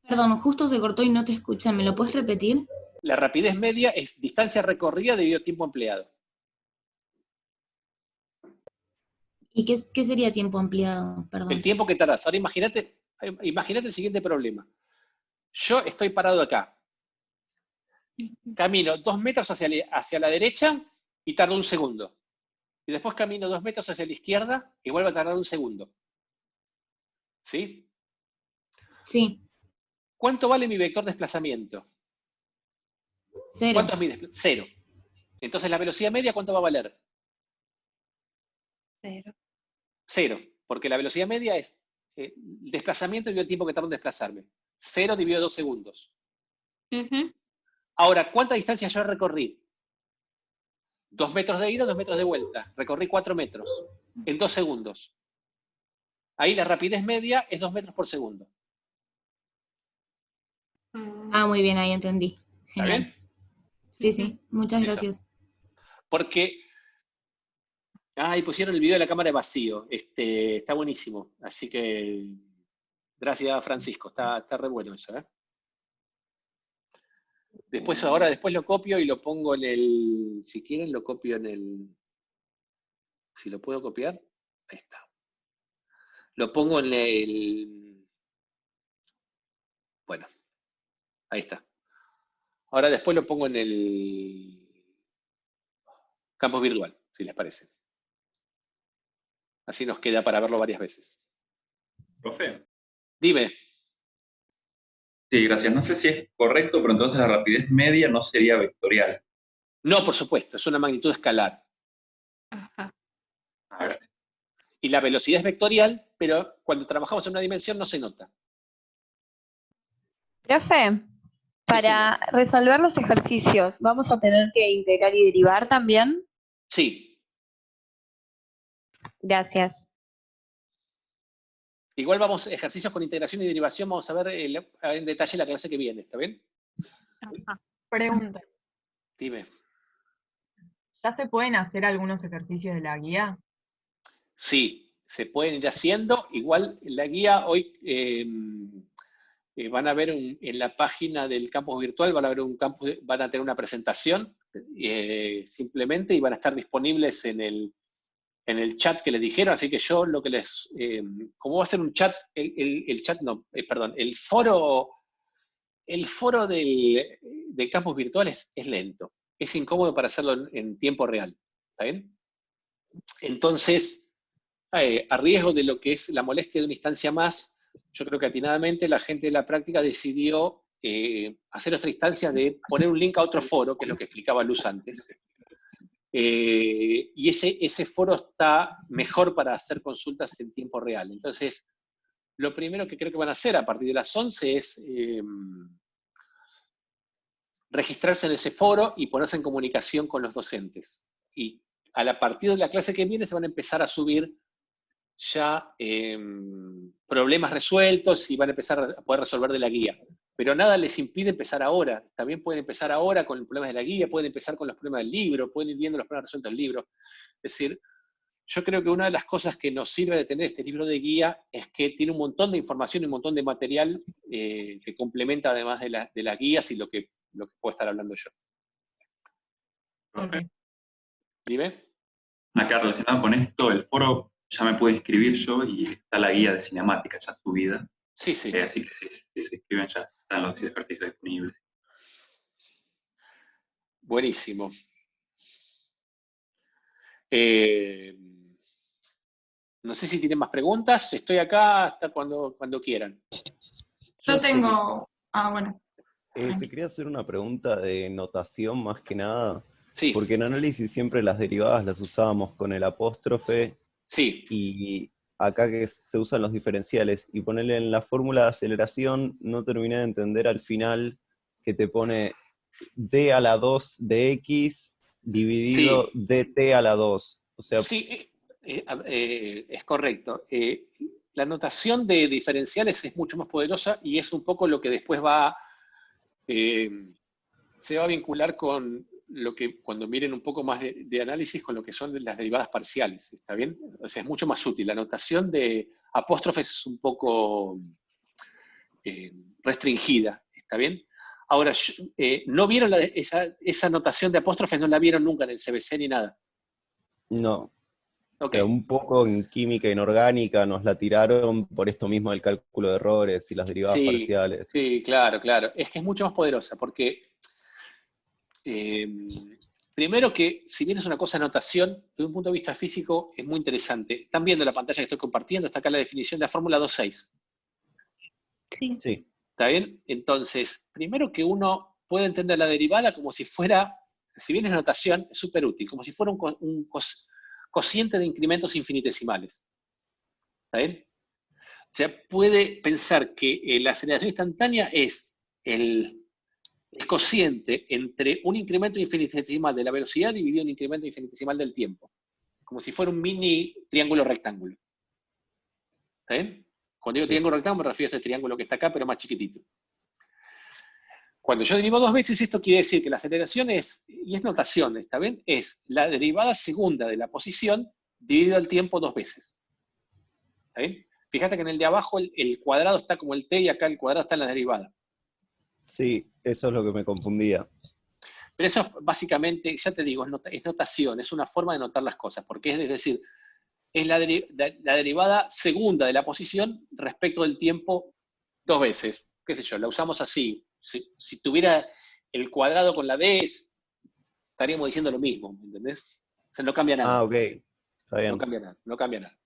Perdón, justo se cortó y no te escuché. ¿Me lo puedes repetir? La rapidez media es distancia recorrida debido al tiempo empleado. ¿Y qué sería tiempo ampliado? Perdón. El tiempo que tardas. Ahora imagínate el siguiente problema. Yo estoy parado acá. Camino 2 metros hacia la derecha y tardo 1 segundo. Y después camino 2 metros hacia la izquierda y vuelvo a tardar 1 segundo. ¿Sí? Sí. ¿Cuánto vale mi vector de desplazamiento? 0. ¿Cuánto es mi desplazamiento? 0. Entonces, ¿la velocidad media cuánto va a valer? 0. 0, porque la velocidad media es desplazamiento dividido el tiempo que tardo en desplazarme. 0 dividido 2 segundos. Ahora, ¿cuánta distancia yo recorrí? 2 metros de ida, 2 metros de vuelta. Recorrí 4 metros en 2 segundos. Ahí la rapidez media es 2 metros por segundo. Ah, muy bien, ahí entendí. Genial. ¿Está bien? Sí, sí, muchas gracias. Porque, y pusieron el video de la cámara de vacío. Está buenísimo. Así que, gracias Francisco. Está re bueno eso, ¿eh? Después lo copio y lo pongo en el, si quieren lo copio en el, si lo puedo copiar, ahí está. Lo pongo en el, bueno, ahí está. Ahora después lo pongo en el campus virtual, si les parece. Así nos queda para verlo varias veces. Profe. Dime. Sí, gracias. No sé si es correcto, pero entonces la rapidez media no sería vectorial. No, por supuesto, es una magnitud escalar. Ajá. A ver. Y la velocidad es vectorial, pero cuando trabajamos en una dimensión no se nota. Profe, para resolver los ejercicios, ¿vamos a tener que integrar y derivar también? Sí. Gracias. Igual vamos, ejercicios con integración y derivación, vamos a ver en detalle la clase que viene, ¿está bien? Ajá. Pregunta. Dime. ¿Ya se pueden hacer algunos ejercicios de la guía? Sí, se pueden ir haciendo. Igual la guía hoy van a ver en la página del campus virtual, van a tener una presentación simplemente y van a estar disponibles en el chat que les dijeron, así que yo lo que les, como va a ser un chat, el foro del campus virtual es lento, es incómodo para hacerlo en tiempo real, ¿está bien? Entonces, a riesgo de lo que es la molestia de una instancia más, yo creo que atinadamente la gente de la práctica decidió hacer otra instancia de poner un link a otro foro, que es lo que explicaba Luz antes, y ese foro está mejor para hacer consultas en tiempo real. Entonces, lo primero que creo que van a hacer a partir de las 11 es registrarse en ese foro y ponerse en comunicación con los docentes. Y a partir de la clase que viene se van a empezar a subir ya problemas resueltos y van a empezar a poder resolver de la guía. Pero nada les impide empezar ahora. También pueden empezar ahora con los problemas de la guía, pueden empezar con los problemas del libro, pueden ir viendo los problemas resueltos del libro. Es decir, yo creo que una de las cosas que nos sirve de tener este libro de guía es que tiene un montón de información y un montón de material que complementa además de las guías y lo que puedo estar hablando yo. Profe. Dime. Acá relacionado con esto, el foro ya me puedo inscribir yo y está la guía de cinemática ya subida. Sí, sí. Así que si se inscriben ya están los ejercicios disponibles. Buenísimo. No sé si tienen más preguntas. Estoy acá hasta cuando quieran. Yo tengo... bueno. Te quería hacer una pregunta de notación más que nada. Sí. Porque en análisis siempre las derivadas las usábamos con el apóstrofe. Sí. Y acá que se usan los diferenciales. Y ponerle en la fórmula de aceleración, no terminé de entender al final que te pone d a la 2 de x dividido dt a la 2. O sea, sí, es correcto. La notación de diferenciales es mucho más poderosa y es un poco lo que después se va a vincular con lo que, cuando miren un poco más de análisis, con lo que son las derivadas parciales, ¿está bien? O sea, es mucho más útil. La notación de apóstrofes es un poco restringida, ¿está bien? Ahora, ¿no vieron esa notación de apóstrofes? ¿No la vieron nunca en el CBC ni nada? No. Okay. Un poco en química inorgánica nos la tiraron por esto mismo del cálculo de errores y las derivadas parciales. Sí, claro, claro. Es que es mucho más poderosa porque, primero que, si bien es una cosa de notación, desde un punto de vista físico es muy interesante. Están viendo la pantalla que estoy compartiendo, está acá la definición de la fórmula 2.6. Sí. ¿Está bien? Entonces, primero que uno puede entender la derivada como si fuera, si bien es notación, es súper útil, como si fuera un cociente de incrementos infinitesimales. ¿Está bien? O sea, puede pensar que la aceleración instantánea es el cociente entre un incremento infinitesimal de la velocidad dividido en un incremento infinitesimal del tiempo. Como si fuera un mini triángulo rectángulo. ¿Está bien? Cuando digo triángulo rectángulo me refiero a este triángulo que está acá, pero más chiquitito. Cuando yo derivo 2 veces, esto quiere decir que la aceleración es, y es notación, ¿está bien? Es la derivada segunda de la posición dividido el tiempo 2 veces. ¿Está bien? Fíjate que en el de abajo el cuadrado está como el t y acá el cuadrado está en la derivada. Sí, eso es lo que me confundía. Pero eso básicamente, ya te digo, es notación, es una forma de notar las cosas, porque es decir, es la derivada segunda de la posición respecto del tiempo 2 veces. ¿Qué sé yo? La usamos así. Si tuviera el cuadrado con la d, estaríamos diciendo lo mismo, ¿entendés? O sea, no cambia nada. Ah, ok. Está bien. No cambia nada, no cambia nada.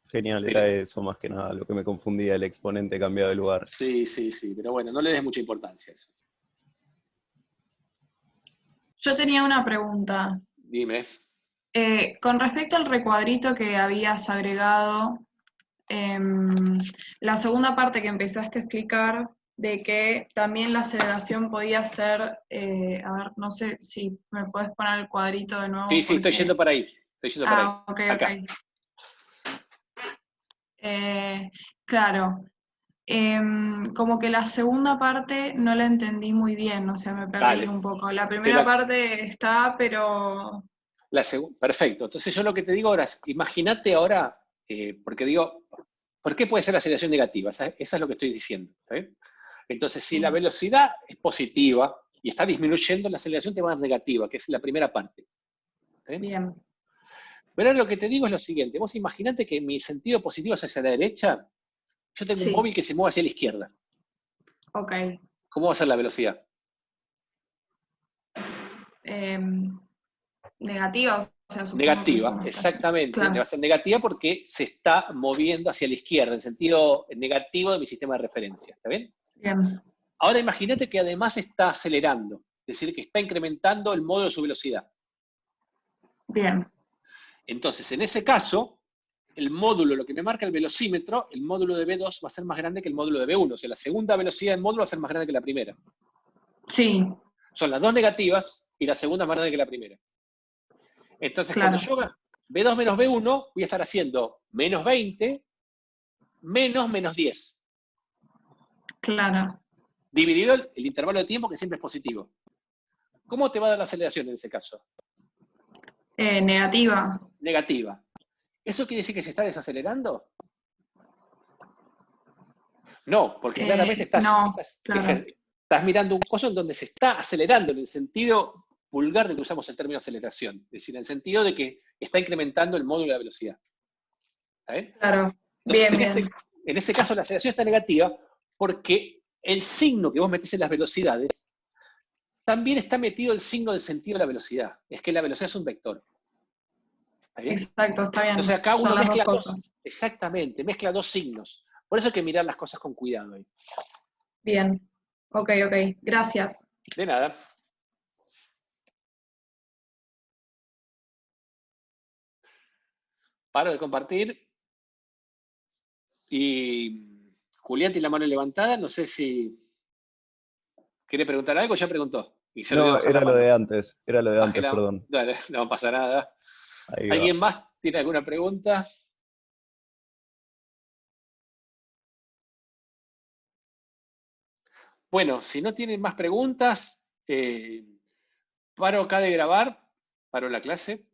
Genial, era eso más que nada, lo que me confundía, el exponente cambiado de lugar. Sí, pero bueno, no le des mucha importancia a eso. Yo tenía una pregunta. Dime. Con respecto al recuadrito que habías agregado, la segunda parte que empezaste a explicar, de que también la aceleración podía ser, a ver, no sé si me puedes poner el cuadrito de nuevo. Sí, porque... estoy yendo para ahí. Ok. Claro. Como que la segunda parte no la entendí muy bien, o sea, me perdí un poco. La primera parte está, pero... Perfecto. Entonces yo lo que te digo ahora es, imagínate ahora, porque digo, ¿por qué puede ser la aceleración negativa? Esa es lo que estoy diciendo. ¿Sí? Entonces, si la velocidad es positiva y está disminuyendo, la aceleración te va a dar negativa, que es la primera parte. ¿Sí? Bien. Pero ahora lo que te digo es lo siguiente. Vos imaginate que mi sentido positivo es hacia la derecha. Yo tengo un móvil que se mueve hacia la izquierda. Ok. ¿Cómo va a ser la velocidad? Negativa, o sea, negativa, exactamente. Claro. Va a ser negativa porque se está moviendo hacia la izquierda, en sentido negativo de mi sistema de referencia. ¿Está bien? Bien. Ahora imagínate que además está acelerando, es decir, que está incrementando el módulo de su velocidad. Bien. Entonces, en ese caso, el módulo, lo que me marca el velocímetro, el módulo de B2 va a ser más grande que el módulo de B1. O sea, la segunda velocidad del módulo va a ser más grande que la primera. Sí. Son las dos negativas y la segunda es más grande que la primera. Entonces, cuando yo B2 menos B1, voy a estar haciendo menos 20 menos 10. Claro. Dividido el intervalo de tiempo, que siempre es positivo. ¿Cómo te va a dar la aceleración en ese caso? Negativa. Negativa. ¿Eso quiere decir que se está desacelerando? No, porque claramente estás mirando un coso en donde se está acelerando, en el sentido vulgar de que usamos el término aceleración. Es decir, en el sentido de que está incrementando el módulo de la velocidad. ¿Está bien? Claro. Entonces, Bien. En ese caso la aceleración está negativa porque el signo que vos metés en las velocidades también está metido el signo del sentido de la velocidad. Es que la velocidad es un vector. ¿Está bien? Exacto, está bien. Entonces acá uno son las mezcla dos cosas. Exactamente, mezcla dos signos. Por eso hay que mirar las cosas con cuidado ahí. Bien, ok, gracias. De nada. Paro de compartir. Y Julián tiene la mano levantada, no sé si quiere preguntar algo, ya preguntó. Y se lo voy a No, bajar la era lo mano. de antes, Bájela. perdón. Dale, no pasa nada. Ahí va. ¿Alguien más tiene alguna pregunta? Bueno, si no tienen más preguntas, paro acá de grabar, paro la clase.